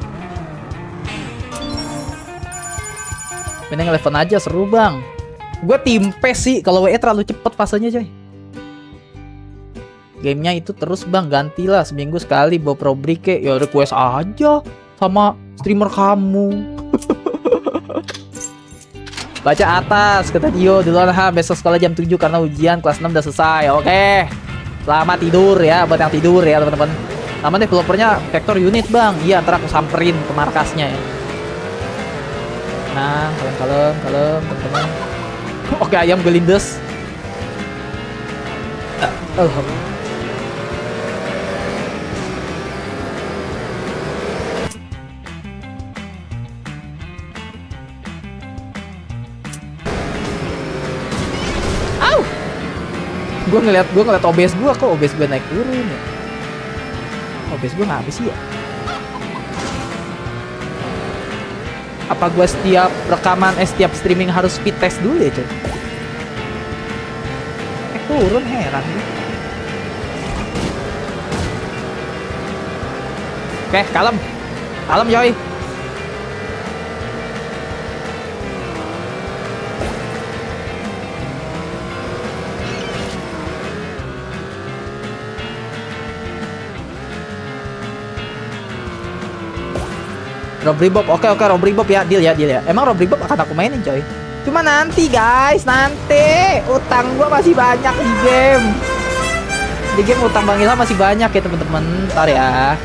Mending 11 aja seru bang. Gue tim PES sih. Kalau WE terlalu cepet fasenya coy. Gamenya itu terus bang, gantilah seminggu sekali Bob Robrike. Ya request aja sama streamer kamu. Baca atas kata Dio duluan besok sekolah jam 7 karena ujian kelas 6 udah selesai. Oke. Selamat tidur ya buat yang tidur ya teman-teman. Nama developernya Vector Unit bang. Iya ntar aku samperin ke markasnya ya. Nah kalem teman-teman. Oke ayam gelindes. Alhamdulillah. Gue ngeliat OBS gue, kok OBS gue naik turun ya. OBS gue nggak habis ya. Apa gue setiap rekaman setiap streaming harus speed test dulu ya coy? Turun heran gue. Oke kalem coy. Robri Bob, oke Robri Bob ya, deal ya. Emang Robri Bob akan aku mainin coy. Cuma nanti guys, nanti utang gua masih banyak di game. Di game utang Bang Ilham masih banyak ya teman-teman. Ntar ya,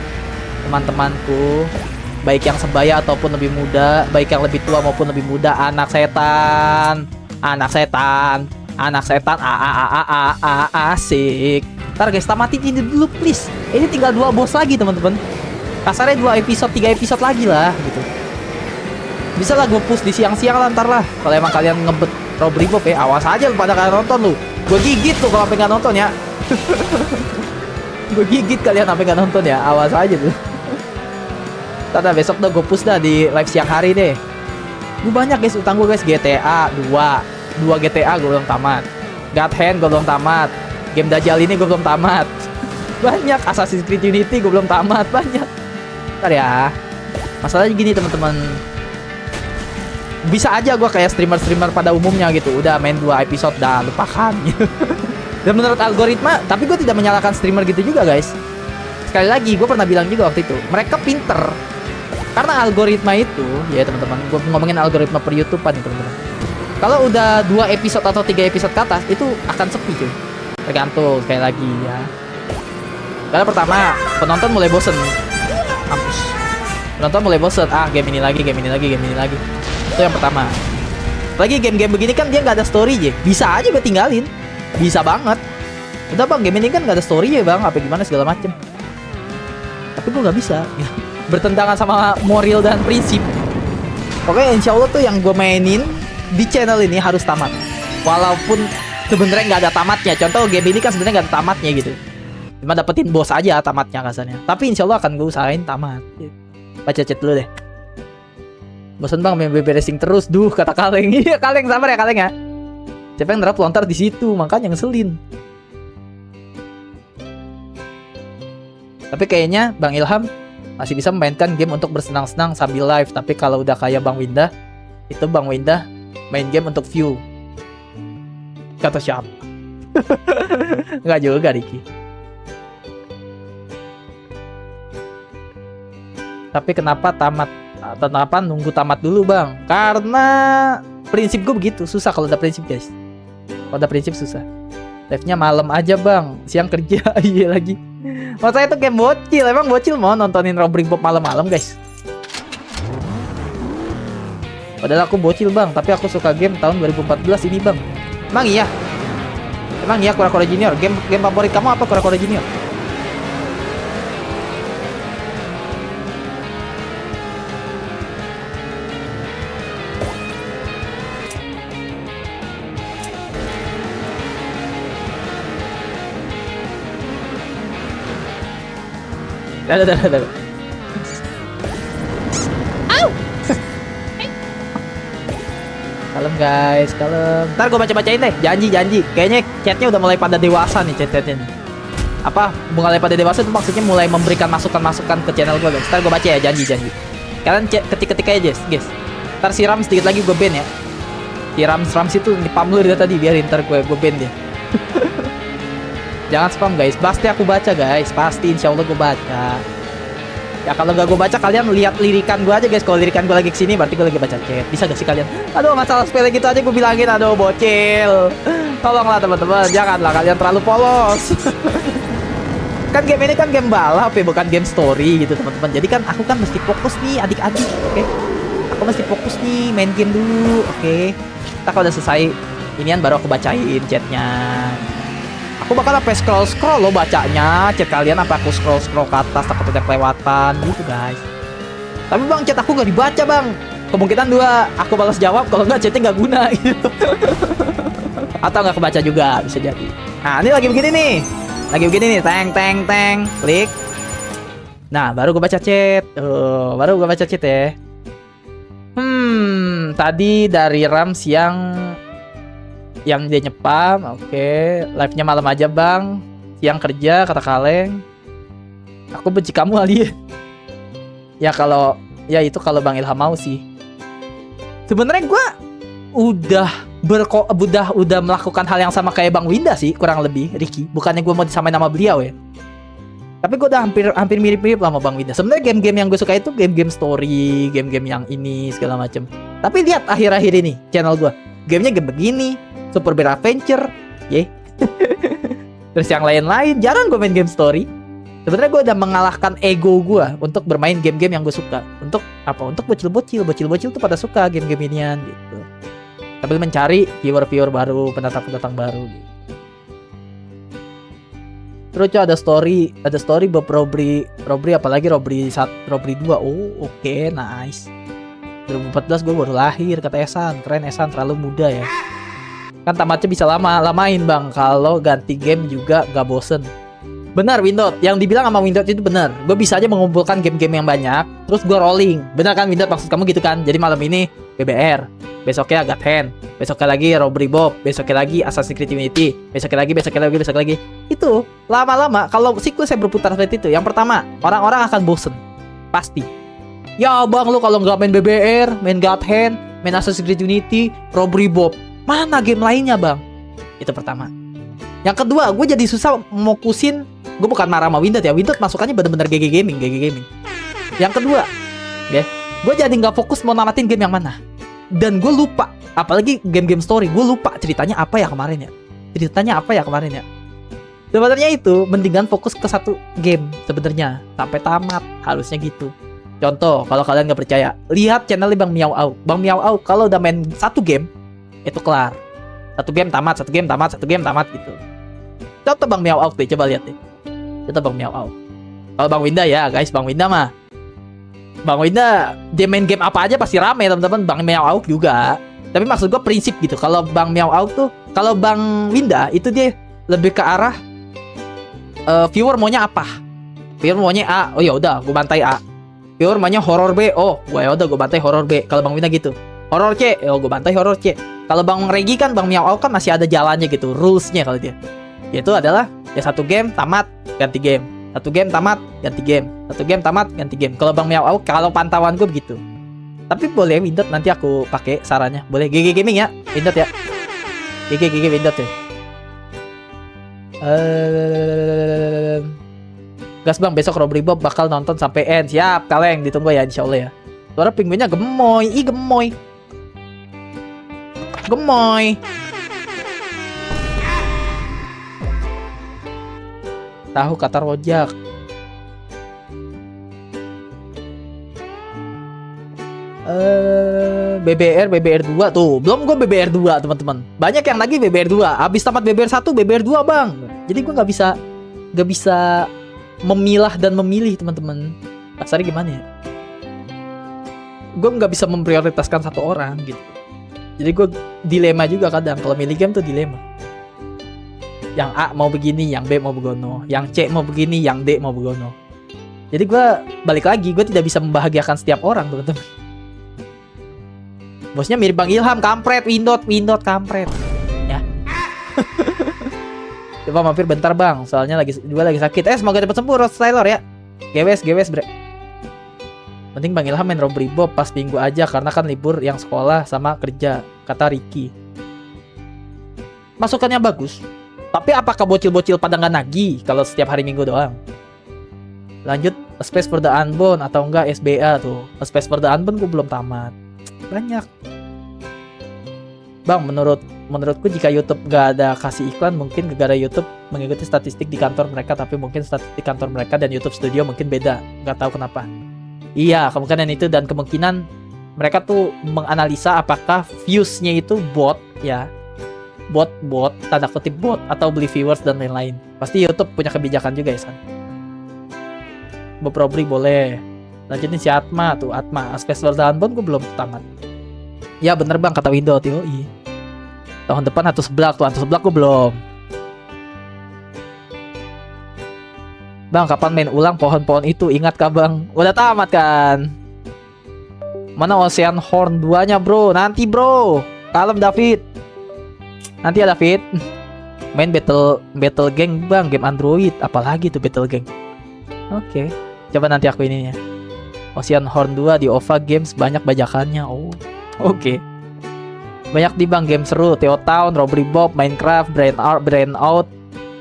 teman-temanku, baik yang sebaya ataupun lebih muda, baik yang lebih tua maupun lebih muda, anak setan, asik. Ntar guys, tamatin ini dulu please. Ini tinggal 2 boss lagi teman-teman. Kasarnya 2 episode, 3 episode lagi lah gitu. Bisa lah gue push di siang-siang lah ntar lah. Kalau emang kalian ngebet Robri Bob ya, awas aja lu pada kalian nonton lu. Gue gigit tuh kalau sampai nggak nonton ya. Gue gigit kalian sampai nggak nonton ya, awas aja tuh. Tata besok dah gue push dah di live siang hari deh. Gue banyak guys utang gue guys. GTA 2 GTA gue belum tamat. God Hand gue belum tamat. Game Dajjal ini gue belum tamat. Banyak. Assassin's Creed Unity gue belum tamat. Banyak. Ntar ya. Masalahnya gini teman-teman. Bisa aja gue kayak streamer-streamer pada umumnya gitu. Udah main 2 episode dah lupakan. Dan menurut algoritma, tapi gue tidak menyalahkan streamer gitu juga guys. Sekali lagi gue pernah bilang juga waktu itu, mereka pinter. Karena algoritma itu, ya teman-teman, gue ngomongin algoritma per YouTube-an nih teman-teman. Kalau udah 2 episode atau 3 episode ke atas, itu akan sepi cuy. Tergantung sekali lagi ya. Karena pertama, penonton mulai bosen. Mampus. Penonton mulai bosen. Game ini lagi. Itu yang pertama. Lagi game-game begini kan dia nggak ada story ya. Bisa aja gue tinggalin. Bisa banget. Udah bang, game ini kan nggak ada story ya bang. Apa gimana segala macem. Tapi gue nggak bisa. Bertentangan sama moral dan prinsip. Pokoknya insya Allah tuh yang gue mainin di channel ini harus tamat. Walaupun sebenarnya nggak ada tamatnya. Contoh game ini kan sebenarnya nggak ada tamatnya gitu. Cuma dapetin bos aja tamatnya kasarnya. Tapi insya Allah akan gue usahain tamat. Baca chat dulu deh. Bosan bang main BB Racing terus. Duh kata Kaleng. Iya Kaleng sabar ya Kaleng ya. Siapa yang drop lontar di situ makanya ngeselin. Tapi kayaknya Bang Ilham masih bisa memainkan game untuk bersenang-senang sambil live. Tapi kalau udah kayak Bang Windah, itu Bang Windah main game untuk view. Kata siapa? Enggak juga Riki. Tapi kenapa nunggu tamat dulu bang? Karena prinsip gue begitu. Susah kalau udah prinsip guys. Kalau udah prinsip susah. Live-nya malam aja bang. Siang kerja. Iya lagi. Masa itu game bocil. Emang bocil mau nontonin Robri Bob malam-malam guys? Padahal aku bocil bang. Tapi aku suka game tahun 2014 ini bang. Emang iya? Kura-Kura Junior. Game favorit kamu apa Kura-Kura Junior? Dah. Au. Kalem. guys, kalem. Ntar gue baca-bacain deh, janji. Kayaknya chatnya udah mulai pada dewasa nih chat-chatnya nih. Apa mulai pada dewasa itu maksudnya mulai memberikan masukan-masukan ke channel gue guys. Ntar gue baca ya, janji. Kalian ketik-ketik aja guys. Ntar siram sedikit lagi gue ban ya. Si Rams itu spam lu dari tadi, biarin ntar gue ban dia. Jangan spam guys, pasti aku baca guys, pasti insya Allah gue baca. Ya kalau gak gue baca kalian lihat lirikan gue aja guys. Kalau lirikan gue lagi kesini berarti gue lagi baca chat. Bisa gak sih kalian? Aduh masalah sepele gitu aja gue bilangin. Aduh bocil. Tolonglah teman-teman, janganlah kalian terlalu polos. Kan game ini kan game balap ya, bukan game story gitu teman-teman. Jadi kan aku kan mesti fokus nih adik-adik, oke? Aku mesti fokus nih main game dulu, oke? Kita kalau udah selesai inian baru aku bacain chatnya. Aku bakal apa scroll lo bacanya chat kalian, apa aku scroll ke atas takut ada kelewatan gitu guys. Tapi bang chat aku nggak dibaca bang, kemungkinan dua, aku balas jawab, kalau nggak chatnya nggak guna gitu. Atau nggak kebaca juga bisa jadi. Nah ini lagi begini nih, teng klik. Nah baru gue baca chat, ya. Tadi dari Rams yang dia nyepam, oke. Live-nya malam aja bang, siang kerja kata kaleng. Aku benci kamu Ali. Ya kalau itu kalau Bang Ilham mau sih. Sebenarnya gue udah melakukan hal yang sama kayak Bang Winda sih, kurang lebih Ricky. Bukannya gue mau disamain nama beliau ya. Tapi gue udah hampir mirip-mirip lah sama Bang Winda. Sebenarnya game-game yang gue suka itu game-game story, game-game yang ini segala macem. Tapi lihat akhir-akhir ini channel gue, gamenya game begini, Super Bear Adventure, terus yang lain-lain. Jarang gue main game story. Sebenarnya gue udah mengalahkan ego gue untuk bermain game-game yang gue suka. Untuk apa? Untuk bocil-bocil tuh pada suka game-game inian gitu. Sambil mencari viewer baru, pendatang baru. Gitu. Terus ada story Bob Robbery apalagi Robbery 2. Oh oke, nice. 2014 gue baru lahir kata Esan. Keren Esan, terlalu muda ya. Kan tamatnya bisa lamain bang. Kalau ganti game juga gak bosen. Benar Windot, yang dibilang sama Windot itu benar. Gue bisa aja mengumpulkan game-game yang banyak, terus gue rolling. Benar kan Windot, maksud kamu gitu kan? Jadi malam ini BBR, besoknya God Hand, besoknya lagi Robbery Bob, besoknya lagi Assassin's Creed Unity, besoknya lagi. Itu lama-lama kalau siklusnya berputar seperti itu. Yang pertama, orang-orang akan bosen. Pasti. Ya bang, lu kalau nggak main BBR, main God Hand, main Assassin's Creed Unity, Robbery Bob, mana game lainnya bang? Itu pertama. Yang kedua, gue jadi susah mokusin. Gue bukan marah sama Windot ya, Windot masukannya bener-bener GG Gaming. Yang kedua, ya, gue jadi nggak fokus mau namatin game yang mana. Dan gue lupa, apalagi game-game story, gue lupa ceritanya apa ya kemarin ya. Sebenarnya itu mendingan fokus ke satu game sebenarnya sampai tamat, harusnya gitu. Contoh, kalau kalian nggak percaya, lihat channelnya Bang Miao Au. Bang Miao Au kalau udah main satu game itu kelar. Satu game tamat gitu. Contoh Bang Miao Au deh, coba lihat deh. Contoh Bang Miao Au. Kalau Bang Winda ya guys, Bang Winda dia main game apa aja pasti rame teman-teman. Bang Miao Au juga. Tapi maksud gue prinsip gitu. Kalau Bang Miao Au tuh, kalau Bang Winda itu dia lebih ke arah viewer maunya apa? Viewer maunya A, oh ya udah, gue bantai A. Viewer maunya horror B, oh gue udah gue bantai horror B. Kalau Bang Winda gitu. Horror C, oh gue bantai horror C. Kalau Bang Regi kan, Bang Miao Au kan masih ada jalannya gitu, rulesnya kalau dia. Yaitu adalah ya satu game tamat ganti game, satu game tamat ganti game, satu game tamat ganti game. Kalau Bang Miao Au, kalau pantauan gue begitu. Tapi boleh Windot, nanti aku pakai sarannya. Boleh GG Gaming ya Windot ya. GG Windot ya. Gas bang, besok Robbery Bob bakal nonton sampai end. Siap kaleng, ditunggu ya insyaallah ya. Suara pinguinnya gemoy. Tahu kata rojak. BBR 2 tuh. Belum gue BBR 2 teman-teman. Banyak yang lagi BBR 2. Habis tamat BBR 1 BBR 2 bang. Jadi gue nggak bisa memilah dan memilih teman-teman. Kasarnya gimana ya? Gue nggak bisa memprioritaskan satu orang gitu. Jadi gue dilema juga kadang. Kalau milih game tuh dilema. Yang A mau begini, yang B mau begono, yang C mau begini, yang D mau begono. Jadi gue balik lagi, gue tidak bisa membahagiakan setiap orang teman-teman. Bosnya mirip Bang Ilham, kampret. Windot kampret. Ya. Coba mampir bentar bang, soalnya gua lagi sakit. Semoga cepat sembuh Rod Styler ya. Gewes bre. Penting Bang Ilham main Robbery Bob pas minggu aja karena kan libur yang sekolah sama kerja, kata Ricky. Masukannya bagus. Tapi apakah bocil-bocil pada nggak nagih kalau setiap hari Minggu doang? Lanjut A Space for the Unborn atau enggak SBA tuh. A Space for the Unborn gue belum tamat. Banyak. Bang, menurutku jika YouTube gak ada kasih iklan, mungkin gara-gara YouTube mengikuti statistik di kantor mereka, tapi mungkin statistik kantor mereka dan YouTube Studio mungkin beda. Gak tahu kenapa. Iya, kemungkinan itu, dan kemungkinan mereka tuh menganalisa apakah views-nya itu bot ya. Bot, tanda kutip bot, atau beli viewers dan lain-lain. Pasti YouTube punya kebijakan juga ya, San. Bob Robbery boleh. Lanjutin si Atma tuh, Atma. Aspek Sword pun gue belum tamat. Ya bener bang, kata Windows. Yoi. Tahun depan Hantu Seblak tuh, Hantu Seblak gue belum. Bang, kapan main ulang pohon-pohon itu? Ingat kah bang? Udah tamat kan? Mana Ocean Horn 2-nya bro? Nanti bro. Kalem David. Nanti ya David. Main Battle Gang bang, game Android. Apalagi tuh Battle Gang. Oke. Coba nanti aku ininya. Ocean Horn 2 di OVA Games banyak bajakannya. Oh. Oke. Banyak di bang game seru. Theo Town, Robbery Bob, Minecraft, Brain Out,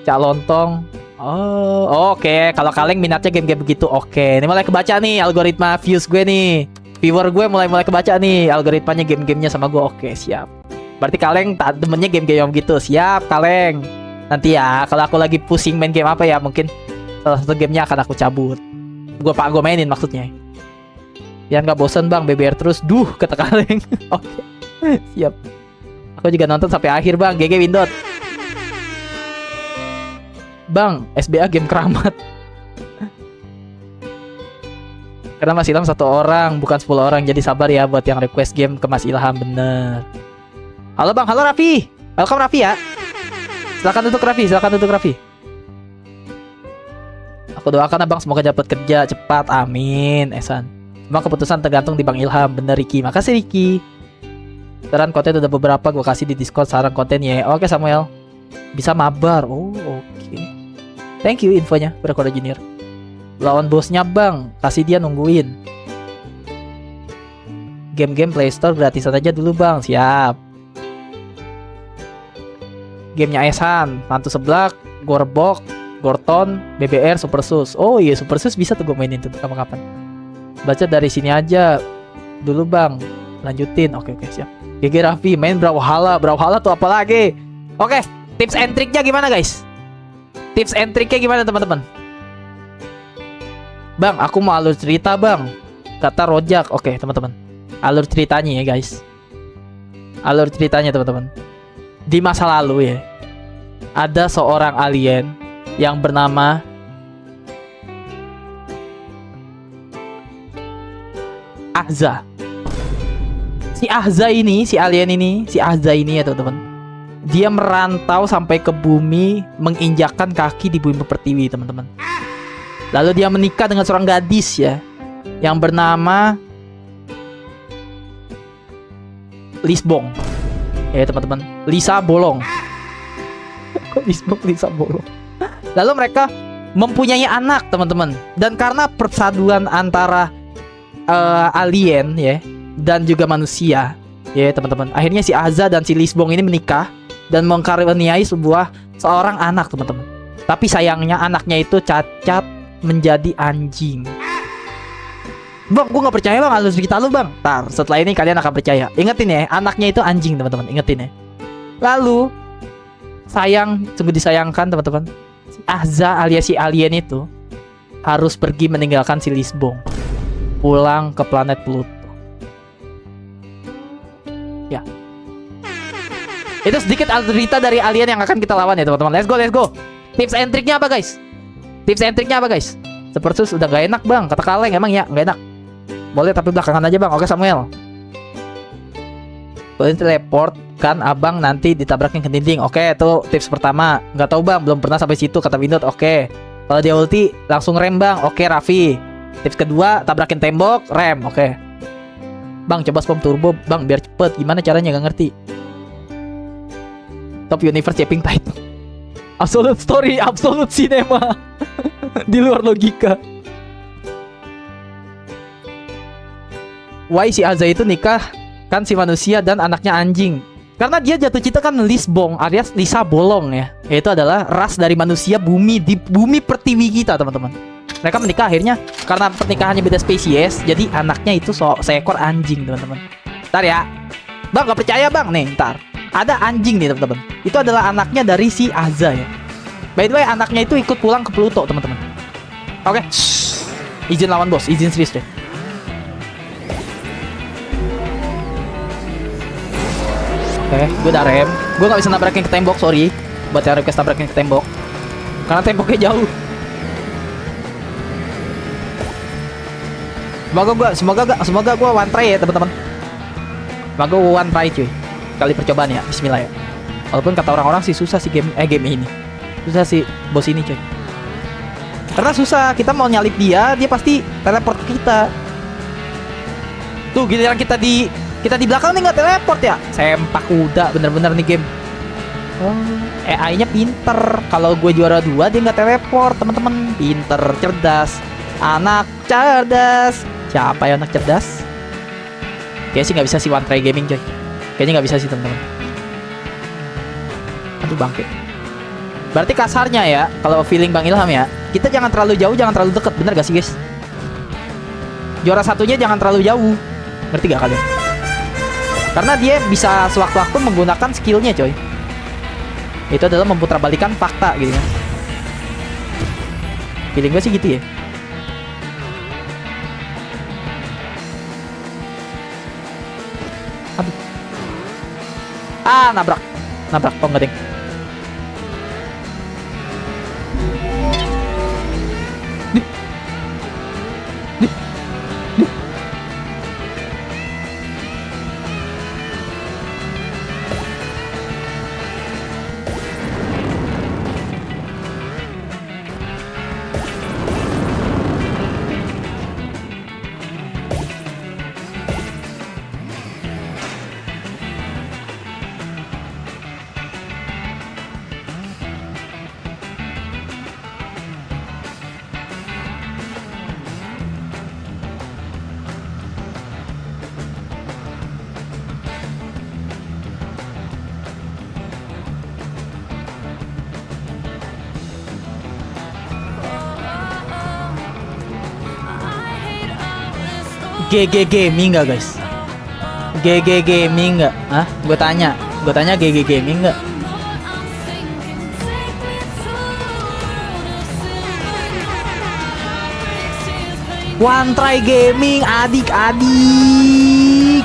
Cak Lontong. Oh, oke. Kalau kaleng minatnya game-game begitu. Oke. Ini mulai kebaca nih algoritma views gue nih. Viewer gue mulai kebaca nih algoritmanya game-gamenya sama gue. Oke, siap. Berarti kaleng tak demennya game-game gitu. Siap, kaleng. Nanti ya, kalau aku lagi pusing main game apa ya, mungkin salah satu gamenya akan aku cabut. Gue mainin maksudnya. Biar nggak bosen bang, BBR terus. Duh, kata kaleng. Oke, siap. Aku juga nonton sampai akhir bang. GG Windot. Bang, SBA game keramat. Karena Mas Ilham 1 orang, bukan 10 orang. Jadi sabar ya buat yang request game ke Mas Ilham, bener. Halo bang, halo Raffi. Welcome Raffi ya. Silakan duduk Raffi. Aku doakan abang semoga dapat kerja cepat, amin. Esan. Semua keputusan tergantung di Bang Ilham, bener Ricky. Makasih Ricky. Saran konten udah beberapa gue kasih di Discord saran kontennya. Oke Samuel. Bisa mabar. Oh oke. Thank you infonya, Berkoda Junior. Lawan bosnya bang, kasih dia nungguin. Game-game Play Store gratisan aja dulu bang, siap. Gamenya Esan, Hantu Seblak, Gorbok, Gorton, BBR, Super Sus. Oh iya, Super Sus bisa tuh gue mainin tuh kapan-kapan. Baca dari sini aja dulu bang, lanjutin. Oke siap. GG Raffi, main Brawlhalla tuh apa lagi? Oke, tips and triknya gimana guys? Tips and triknya gimana teman-teman? Bang, aku mau alur cerita bang, kata Rojak. Oke teman-teman, alur ceritanya ya guys. Alur ceritanya teman-teman. Di masa lalu ya, ada seorang alien yang bernama Ahza. Si alien ini ya teman-teman. Dia merantau sampai ke bumi, menginjakkan kaki di bumi pertiwi teman-teman. Lalu dia menikah dengan seorang gadis ya, yang bernama Lisbong. Ya teman-teman, Lisa Bolong. Kok Lisa Bolong? Lalu mereka mempunyai anak teman-teman. Dan karena persaduan antara alien ya dan juga manusia ya teman-teman, akhirnya si Ahza dan si Lisbong ini menikah dan mengkaruniai seorang anak teman-teman. Tapi sayangnya anaknya itu cacat menjadi anjing. Bang, gue gak percaya bang alur cerita lu bang. Ntar setelah ini kalian akan percaya. Ingetin ya, anaknya itu anjing teman-teman. Ingetin ya. Lalu sungguh disayangkan teman-teman, si Ahza alias si alien itu harus pergi meninggalkan si Lisbong, pulang ke planet Pluto. Ya, itu sedikit alur cerita dari alien yang akan kita lawan ya teman-teman. Let's go. Tips and triknya apa guys? Seperti udah gak enak bang, kata kaleng. Emang ya gak enak. Boleh tapi belakangan aja bang. Oke Samuel. Boleh teleport kan abang nanti ditabrakin ke dinding. Oke, itu tips pertama. Gak tahu bang, belum pernah sampai situ kata Windows. Oke. Kalau dia ulti langsung rem bang. Oke Raffi. Tips kedua, tabrakin tembok, rem. Oke. Bang, coba spam turbo, bang, biar cepet. Gimana caranya, gak ngerti. Top universe Japing Tide. Absolute story, absolute cinema. Di luar logika. Why si Aza itu nikah kan si manusia dan anaknya anjing? Karena dia jatuh cinta kan Lisbong alias Lisa Bolong ya. Yaitu adalah ras dari manusia bumi di bumi pertiwi kita, teman-teman. Mereka menikah akhirnya karena pernikahannya beda spesies, jadi anaknya itu seekor anjing, teman-teman. Ntar ya. Bang, gak percaya bang? Nih, ntar. Ada anjing nih, teman-teman. Itu adalah anaknya dari si Aza ya. By the way, anaknya itu ikut pulang ke Pluto, teman-teman. Oke. Izin lawan bos, izin serius deh. Oke, gue udah rem. Gue gak bisa nabrakin ke tembok, sorry. Buat yang request nabrakin ke tembok. Karena temboknya jauh. Semoga gue one try ya, teman-teman. Semoga gue one try cuy. Kali percobaan ya, bismillah ya. Walaupun kata orang-orang sih susah sih game ini. Susah sih bos ini cuy. Karena susah, kita mau nyalip dia pasti teleport ke kita. Tuh giliran kita di belakang nih nggak teleport ya. Sempak kuda bener-bener nih game. AI-nya pinter. Kalau gue juara 2 dia nggak teleport, teman-teman. Pinter, cerdas, anak cerdas. Siapa ya anak cerdas? Kayaknya sih nggak bisa sih one try gaming coy. Kayaknya nggak bisa sih teman-teman. Aduh bangke. Berarti kasarnya ya, kalau feeling Bang Ilham ya, kita jangan terlalu jauh, jangan terlalu deket, bener gak sih guys? Juara satunya jangan terlalu jauh. Ngerti gak kalian? Karena dia bisa sewaktu-waktu menggunakan skillnya coy. Itu adalah memutarbalikan fakta gitu kan. Feeling gue sih gitu ya. Aduh. Nabrak. Oh enggak deng. GG Gaming nggak guys? GG Gaming nggak? Hah? Gue tanya GG Gaming nggak? One Try Gaming, adik-adik.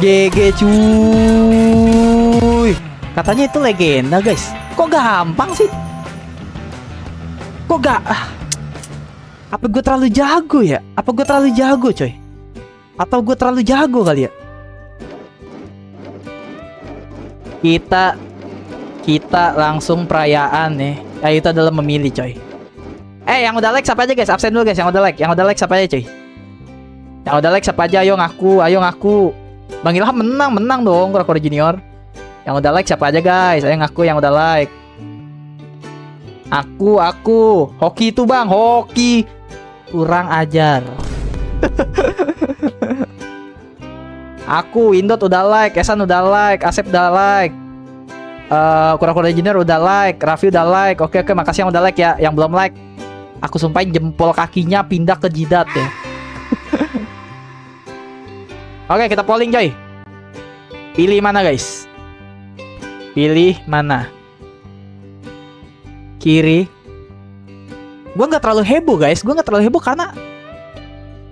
GG cuy. Katanya itu legenda guys. Kok gampang sih? Kok gak? Apa gue terlalu jago ya? Apa gue terlalu jago coy? Atau gue terlalu jago kali ya? Kita langsung perayaan nih. Itu adalah memilih coy. Yang udah like siapa aja guys? Absen dulu guys. Yang udah like siapa aja coy? Yang udah like siapa aja? Ayo ngaku. Bang Ilham menang dong Kura-Kura Junior. Yang udah like siapa aja guys? Ayo ngaku yang udah like. Aku hoki itu bang, hoki. Kurang ajar. Aku Indot udah like, Esan udah like, Asep udah like, Kura-Kura Junior udah like, Raffi udah like. Oke, makasih yang udah like ya. Yang belum like, aku sumpahin jempol kakinya pindah ke jidat ya. Oke, kita polling coy. Pilih mana guys? Pilih mana? Kiri. Gue nggak terlalu heboh guys. Gue nggak terlalu heboh karena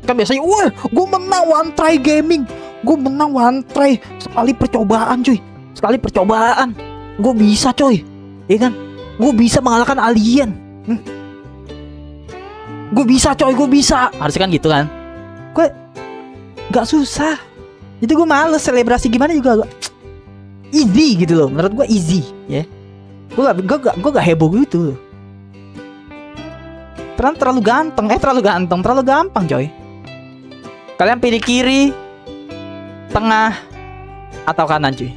kan biasanya, wah, gue menang one try gaming. Gue menang one try sekali percobaan cuy. Sekali percobaan. Gue bisa coy. Iya kan? Gue bisa mengalahkan alien. Gue bisa coy, gue bisa. Harusnya kan gitu kan? Gue nggak susah. Jadi gue males selebrasi gimana juga. Easy gitu loh, menurut gue easy ya. Gue gak heboh gitu. Terlalu ganteng. Terlalu gampang coy. Kalian pilih kiri, tengah, atau kanan cuy.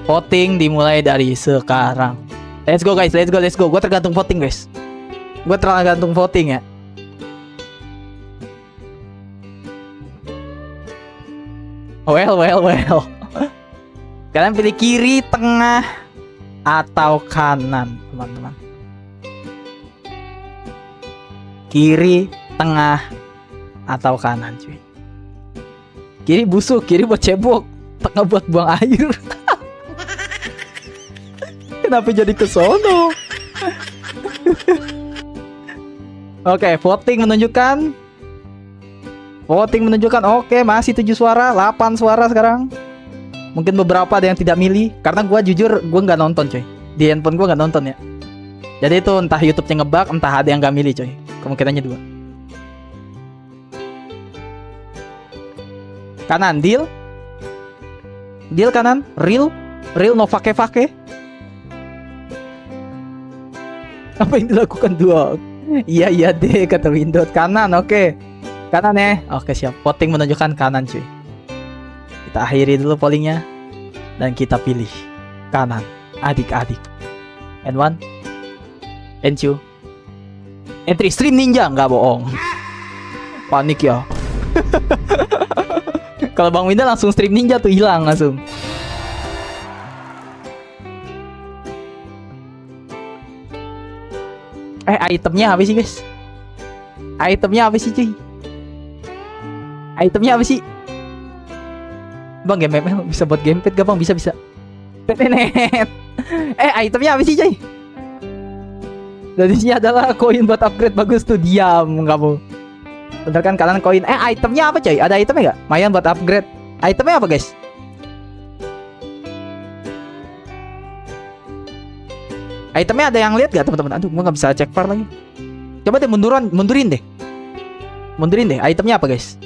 Voting dimulai dari sekarang. Let's go guys, let's go. Gue tergantung voting guys. Gue tergantung voting ya. Well. Kalian pilih kiri, tengah, atau kanan, teman-teman. Kiri, tengah, atau kanan, cuy. Kiri busuk, kiri buat cebok, tengah buat buang air. Kenapa jadi ke sono? Oke, voting menunjukkan oke, masih 7 suara, 8 suara sekarang. Mungkin beberapa ada yang tidak milih, karena gue jujur gue nggak nonton coy. Di handphone gue nggak nonton ya. Jadi itu entah YouTube-nya ngebug, entah ada yang nggak milih coy. Kemungkinannya 2. Kanan, deal kanan, real no fake. Apa yang dilakukan 2? Iya deh kata Windows. Kanan, oke. Kanan ya. Oke siap. Voting menunjukkan kanan cuy. Kita akhiri dulu pollingnya. Dan kita pilih kanan. Adik-adik. And 1 and 2 and 3. Stream Ninja. Nggak bohong. Panik ya. Kalau Bang Winda langsung Stream Ninja tuh hilang langsung. Itemnya apa sih guys? Itemnya apa sih cuy? Itemnya apa sih? Bang game bisa buat gamepad gak bang? Bisa. Tenet. Itemnya apa sih cuy? Dari sini adalah koin buat upgrade. Bagus tuh, diam kamu. Bentar kan kanan koin. Itemnya apa cuy? Ada itemnya gak? Mayan buat upgrade. Itemnya apa guys? Itemnya ada yang lihat gak teman-teman? Aduh, gua nggak bisa cek far lagi. Coba deh mundurin deh. Itemnya apa guys?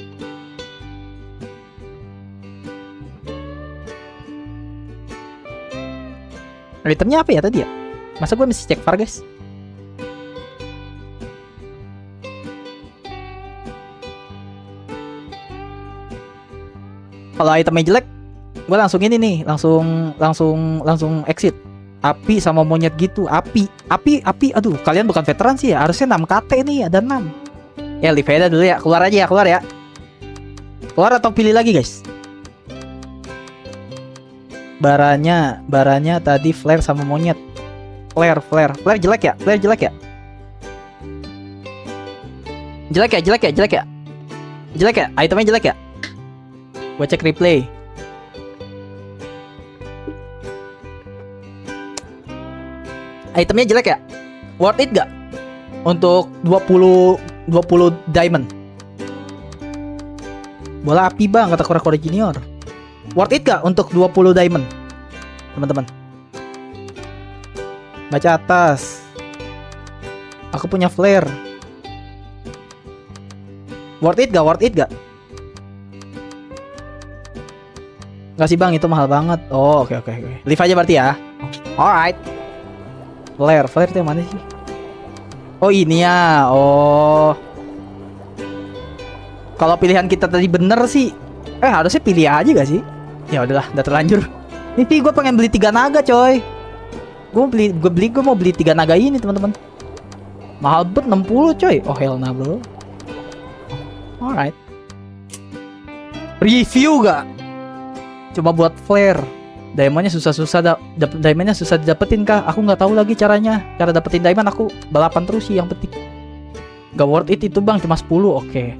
Itemnya apa ya tadi ya? Masa gue mesti cek far guys? Kalau itemnya jelek, gue langsung ini nih, langsung exit. Api sama monyet gitu. Api. Aduh, kalian bukan veteran sih ya. Harusnya 6 KT nih, ada 6. Ya, leave aja dulu ya. Keluar aja ya, keluar ya. Keluar atau pilih lagi, guys. Baranya tadi flare sama monyet. Flare jelek ya? Jelek ya? Itemnya jelek ya? Gua cek replay. Itemnya jelek ya? Worth it gak? Untuk 20 diamond. Bola api bang, kata Kura-Kura Junior. Worth it gak untuk 20 diamond? Teman-teman, baca atas. Aku punya flare. Worth it gak? Enggak sih bang, itu mahal banget. Oh oke. Leave aja berarti ya. Alright. Flare itu yang mana sih? Oh ini ya. Oh. Kalau pilihan kita tadi bener sih, harusnya pilih aja gak sih? Ya udahlah, udah terlanjur. Ini gue pengen beli 3 naga coy. Gue mau beli 3 naga ini teman-teman. Mahal banget 60 coy. Oh hell nah bro. Alright. Review gak? Cuma buat flare. Diamondnya diamondnya susah didapetin kah? Aku nggak tahu lagi caranya. Cara dapetin diamond aku balapan terus sih yang penting. Gak worth it itu bang, cuma 10. Oke.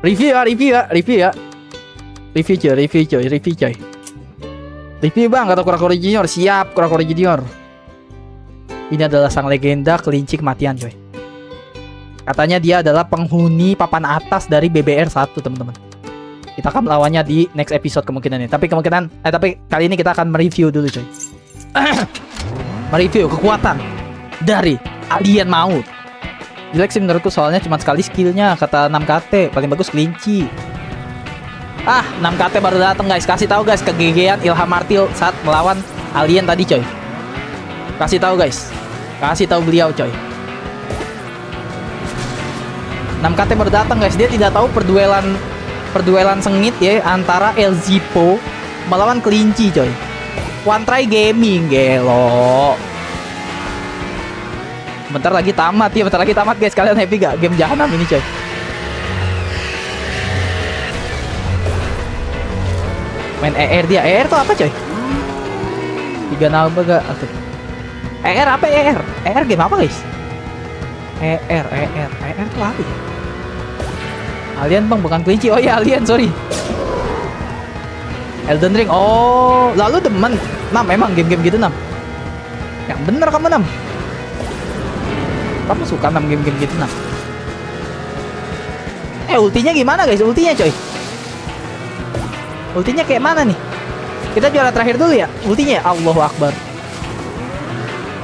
Review ya. Review coy. Review bang, kata Kura-Kura Junior. Siap Kura-Kura Junior. Ini adalah sang legenda kelinci kematian coy. Katanya dia adalah penghuni papan atas dari BBR 1 teman-teman. Kita akan melawannya di next episode kemungkinan ini. Tapi kali ini kita akan mereview dulu coy. Mereview kekuatan dari alien maut. Jelek sih menurutku soalnya cuma sekali skillnya, kata 6KT. Paling bagus kelinci. 6KT baru datang guys. Kasih tahu guys kegigihan Ilham Martil saat melawan Alien tadi coy. Kasih tahu guys. Kasih tahu beliau coy. 6KT baru datang guys. Dia tidak tahu perduelan sengit ya antara El Zippo melawan kelinci coy. One try gaming gelo. Bentar lagi tamat ya, bentar lagi tamat guys. Kalian happy gak game jahanam ini coy? Main ER dia. ER tuh apa coy? 3 nambah gak? ER apa ER? ER game apa guys? ER tuh apa ya? Alien bang, bukan kelinci. Oh iya alien, sorry. Elden Ring. Oh, lalu demen. Nam, emang game-game gitu Nam. Yang bener kamu Nam. Kamu suka Nam game-game gitu Nam. Ultinya gimana guys? Ultinya coy. Ultinya kayak mana nih? Kita juara terakhir dulu ya. Ultinya Allahu Akbar.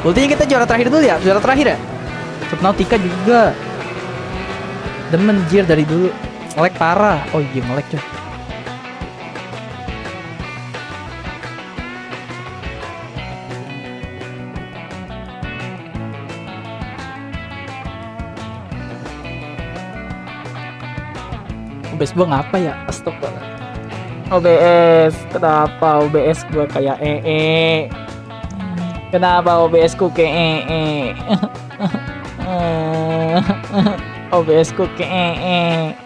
Ultinya kita juara terakhir dulu ya. Juara terakhir ya. Subnautica juga. Demen jir dari dulu. Ngelag parah. Oh iya ngelag coy. OBS gua ngapa ya? Astagfirullah. OBS, kenapa OBS gua kayak Kenapa OBS ku kayak OBS ku kayak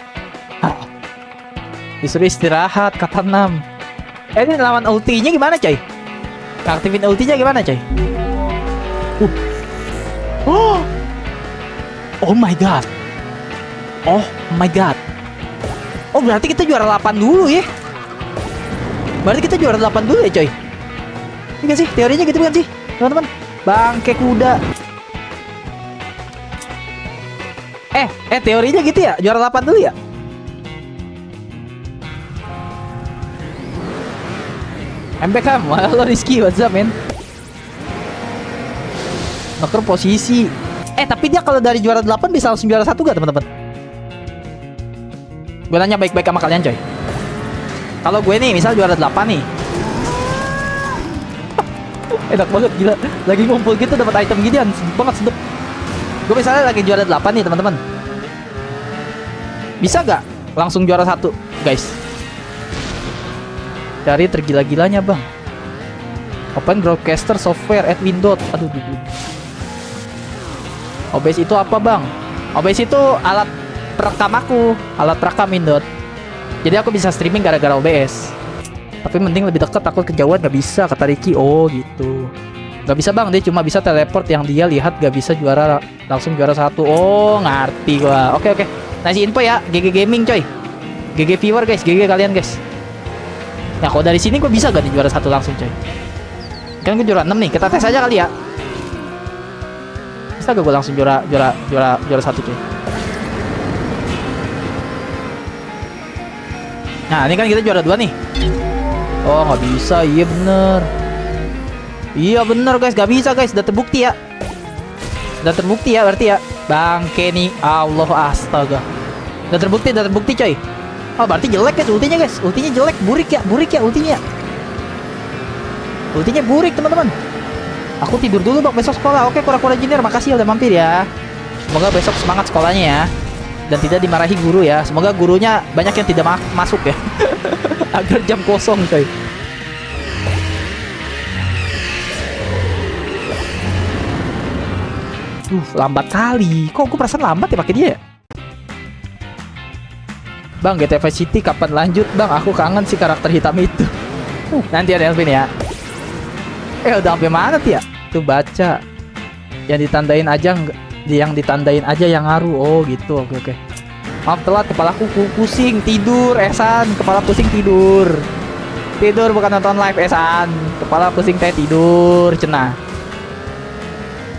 disuruh istirahat kata 6. Ini lawan ultinya gimana coy? Aktifin ultinya gimana coy? Oh my god. Oh my god. Oh berarti kita juara 8 dulu ya. Berarti kita juara 8 dulu ya coy. Ini gak sih? Teorinya gitu bukan sih teman-teman? Bangke kuda. Teorinya gitu ya? Juara 8 dulu ya? MPK, halo Rizky, what's up man? Nuker posisi. Tapi dia kalau dari juara 8 bisa langsung juara 1 gak teman-teman? Gue nanya baik-baik sama kalian coy. Kalau gue nih misal juara 8 nih. Enak banget gila. Lagi ngumpul gitu dapat item ginian, banget sedep. Gue misalnya lagi juara 8 nih teman-teman. Bisa gak langsung juara 1 guys? Cari tergila-gilanya bang. Open broadcaster software at Windows. Aduh. OBS itu apa bang? OBS itu alat perekam aku, alat perekam Windows. Jadi aku bisa streaming gara-gara OBS. Tapi mending lebih dekat, takut kejauhan gak bisa kata Ricky. Oh gitu. Gak bisa bang, dia cuma bisa teleport yang dia lihat, gak bisa juara langsung juara 1. Oh ngerti gua. Oke. Nasi info ya, GG Gaming coy. GG viewer guys, GG kalian guys. Nah kalau dari sini gue bisa gak nih juara 1 langsung coy? Kan gue juara 6 nih, kita tes aja kali ya. Bisa gak gue langsung juara 1 coy? Nah ini kan kita juara 2 nih. Oh nggak bisa, iya bener. Iya bener guys, gak bisa guys, udah terbukti ya. Udah terbukti ya berarti ya. Bangke nih, Allah astaga. Udah terbukti coy. Oh berarti jelek guys ultinya guys. Ultinya jelek, burik ya ultinya. Ultinya burik teman-teman. Aku tidur dulu bang, besok sekolah. Oke kura-kura junior, makasih ya udah mampir ya. Semoga besok semangat sekolahnya ya. Dan tidak dimarahi guru ya. Semoga gurunya banyak yang tidak masuk ya. Agar jam kosong coy. Lambat kali. Kok gue perasaan lambat ya pakai dia ya? Bang, GTA Vice City kapan lanjut bang? Aku kangen si karakter hitam itu. Nanti ada Elvin ya. Udah sampai mana tuh ya? Tuh baca. Yang ditandain aja yang ngaruh. Oh gitu, oke. Maaf telat, kepalaku pusing, tidur, Esan. Kepala pusing tidur. Tidur bukan nonton live, Esan. Kepala pusing teh tidur, cenah.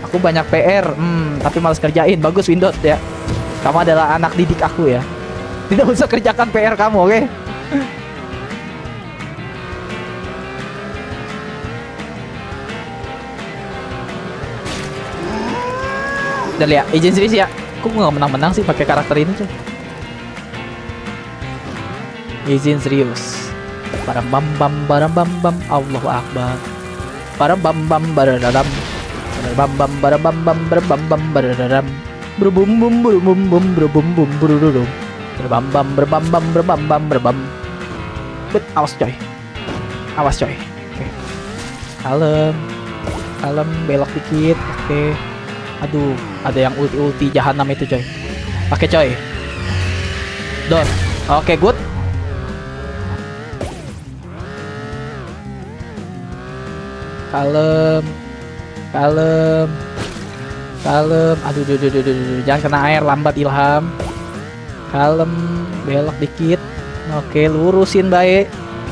Aku banyak PR, tapi malas kerjain. Bagus Windows ya. Kamu adalah anak didik aku ya. Tidak usah kerjakan PR kamu, oke? Udah lihat, izin serius ya. Kok nggak menang-menang sih pakai karakter ini coy? Izin serius. Barang bam, Allahu Akbar. Bam bam baradaram. Bam bam bam bam bam baradaram. Berbum bum berbum bum berbum bum berbum. Berbam bam berbam. Bet, awas coy. Awas coy. Oke. Kalem, belok dikit. Oke. Aduh, ada yang ulti jahanam itu coy. Pakai coy. Don. Oke, good. Kalem. Aduh, jangan kena air, lambat Ilham. Kalem, belok dikit. Oke, lurusin baik.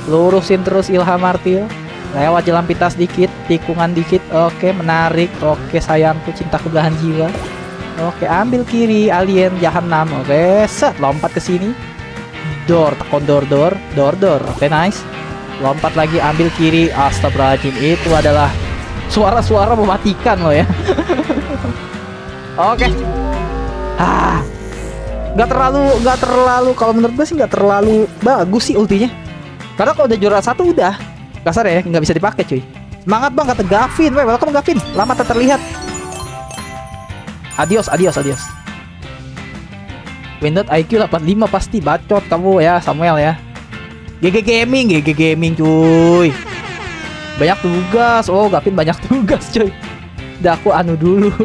Lurusin terus Ilham Martil. Lewat jalan pintas dikit, tikungan dikit. Oke, menarik. Oke, sayangku, cintaku belahan jiwa. Oke, ambil kiri, alien jahanam. Oke, set, lompat ke sini. Tekan door. Oke, nice. Lompat lagi, ambil kiri. Astagfirullahaladzim, itu adalah suara-suara mematikan loh ya. Oke. Nggak terlalu kalau menurut gue sih nggak terlalu bagus sih ultinya. Karena kalau udah juara 1 udah kasar ya, nggak bisa dipakai cuy. Semangat bang, kata Gavin. Welcome Gavin. Lama tak terlihat. Adios. Windows IQ 85 pasti bacot kamu ya Samuel ya. GG Gaming cuy. Banyak tugas. Oh, Gavin banyak tugas cuy. Udah aku dulu.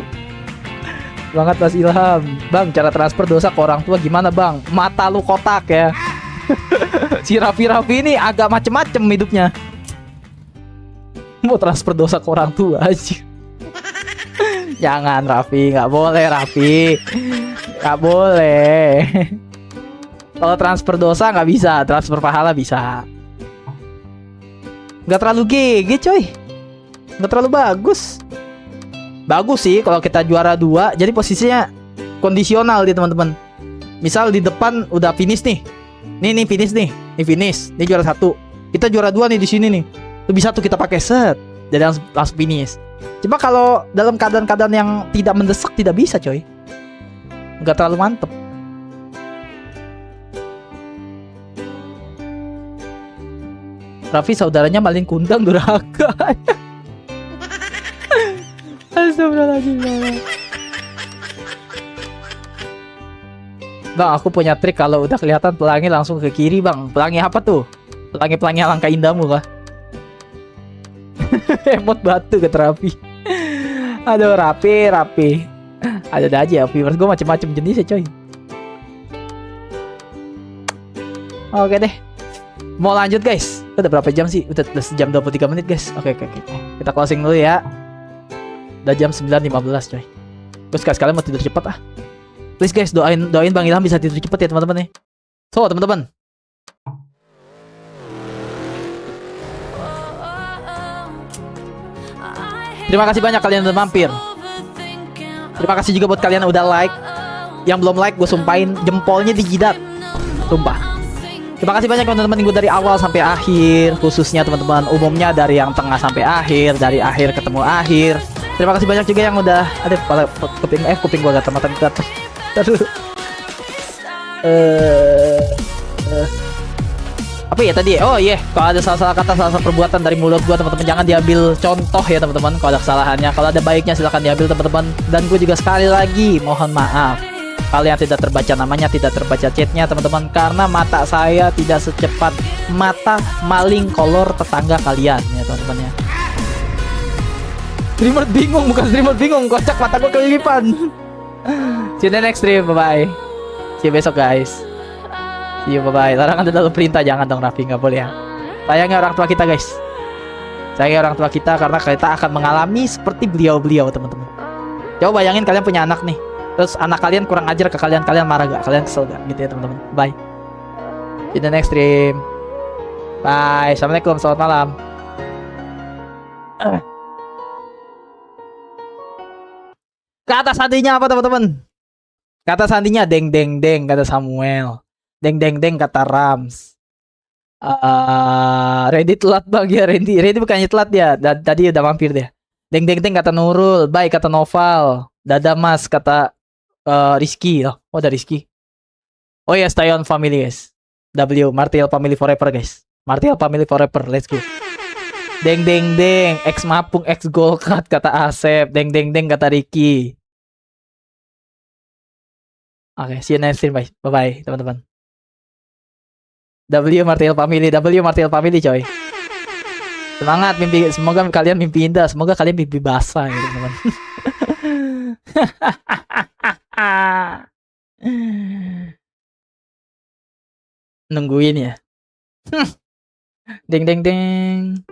Banget Mas Ilham. Bang, cara transfer dosa ke orang tua gimana bang? Mata lu kotak ya. Si Raffi ini agak macem-macem hidupnya. Mau transfer dosa ke orang tua aja. Jangan Raffi, nggak boleh Raffi. Nggak boleh. Kalau transfer dosa nggak bisa, transfer pahala bisa. Nggak terlalu GG coy. Nggak terlalu bagus. Bagus sih kalau kita juara 2. Jadi posisinya kondisional dia teman-teman. Misal di depan udah finish nih. Nih finish nih. Ini finish. Ini juara 1. Kita juara 2 nih di sini nih. Lebih 1 kita pakai set. Jadi langsung finish. Cuma kalau dalam keadaan-keadaan yang tidak mendesak tidak bisa coy. Nggak terlalu mantep. Raffi saudaranya maling kundang durhaka. Astagfirullahaladzim. Bang, aku punya trik kalau udah kelihatan pelangi langsung ke kiri bang. Pelangi apa tuh? Pelangi alangkah indahmu kah? Emot batu ke Raffi. Aduh Raffi. Ada aja viewers gue macam-macam jenis ya coy. Oke deh. Mau lanjut guys. Udah berapa jam sih? Udah sejam 23 menit guys. Oke. Kita closing dulu ya. Udah jam 9.15 coy. Terus guys, kalian mau tidur cepat Please guys, doain Bang Ilham bisa tidur cepat ya teman-teman ya. So teman-teman, terima kasih banyak kalian udah mampir. Terima kasih juga buat kalian yang udah like. Yang belum like gue sumpahin jempolnya dijidat. Sumpah. Terima kasih banyak teman-teman yang dari awal sampai akhir. Khususnya teman-teman umumnya dari yang tengah sampai akhir. Dari akhir ketemu akhir. Terima kasih banyak juga yang udah ada kepala kuping gua gatal, mata gatal. Apa ya tadi? Oh iya, kalau ada salah-salah kata, salah-salah perbuatan dari mulut gua teman-teman jangan diambil contoh ya teman-teman. Kalau ada kesalahannya, kalau ada baiknya silahkan diambil teman-teman. Dan gue juga sekali lagi mohon maaf kalian tidak terbaca namanya, tidak terbaca chatnya teman-teman, karena mata saya tidak secepat mata maling kolor tetangga kalian ya teman-teman ya. Streamer bingung, bukan streamer bingung, kocak mata gue kelilipan. See you in the next stream, bye bye. See you besok guys. See you, bye bye. Larangan dalam perintah, jangan dong Raffi, nggak boleh ya. Sayangi orang tua kita guys. Sayangi orang tua kita karena kita akan mengalami seperti beliau-beliau teman-teman. Coba bayangin kalian punya anak nih. Terus anak kalian kurang ajar ke kalian marah gak? Kalian kesel gak? Gitu ya teman-teman. Bye. See you in the next stream. Bye. Assalamualaikum. Selamat malam. Kata sandinya apa teman-teman? Kata sandinya deng deng deng kata Samuel. Deng deng deng kata Rams. Randy telat bang ya Randy bukannya telat ya. Tadi udah mampir dia. Deng deng deng kata Nurul. Bye kata Noval. Dadah mas kata Rizky. Oh ada Rizky. Oh ya, stay on family guys. W Martial family forever guys. Martial family forever. Let's go. Deng deng deng, X mapung X golkat kata Asep. Deng deng deng kata Ricky. Oke, see you next stream, bye. Bye bye, teman-teman. W Martial Family, W Martial Family, coy. Semangat mimpi, semoga kalian mimpi indah, semoga kalian mimpi basah ya, teman-teman. Nungguin ya. Deng deng deng.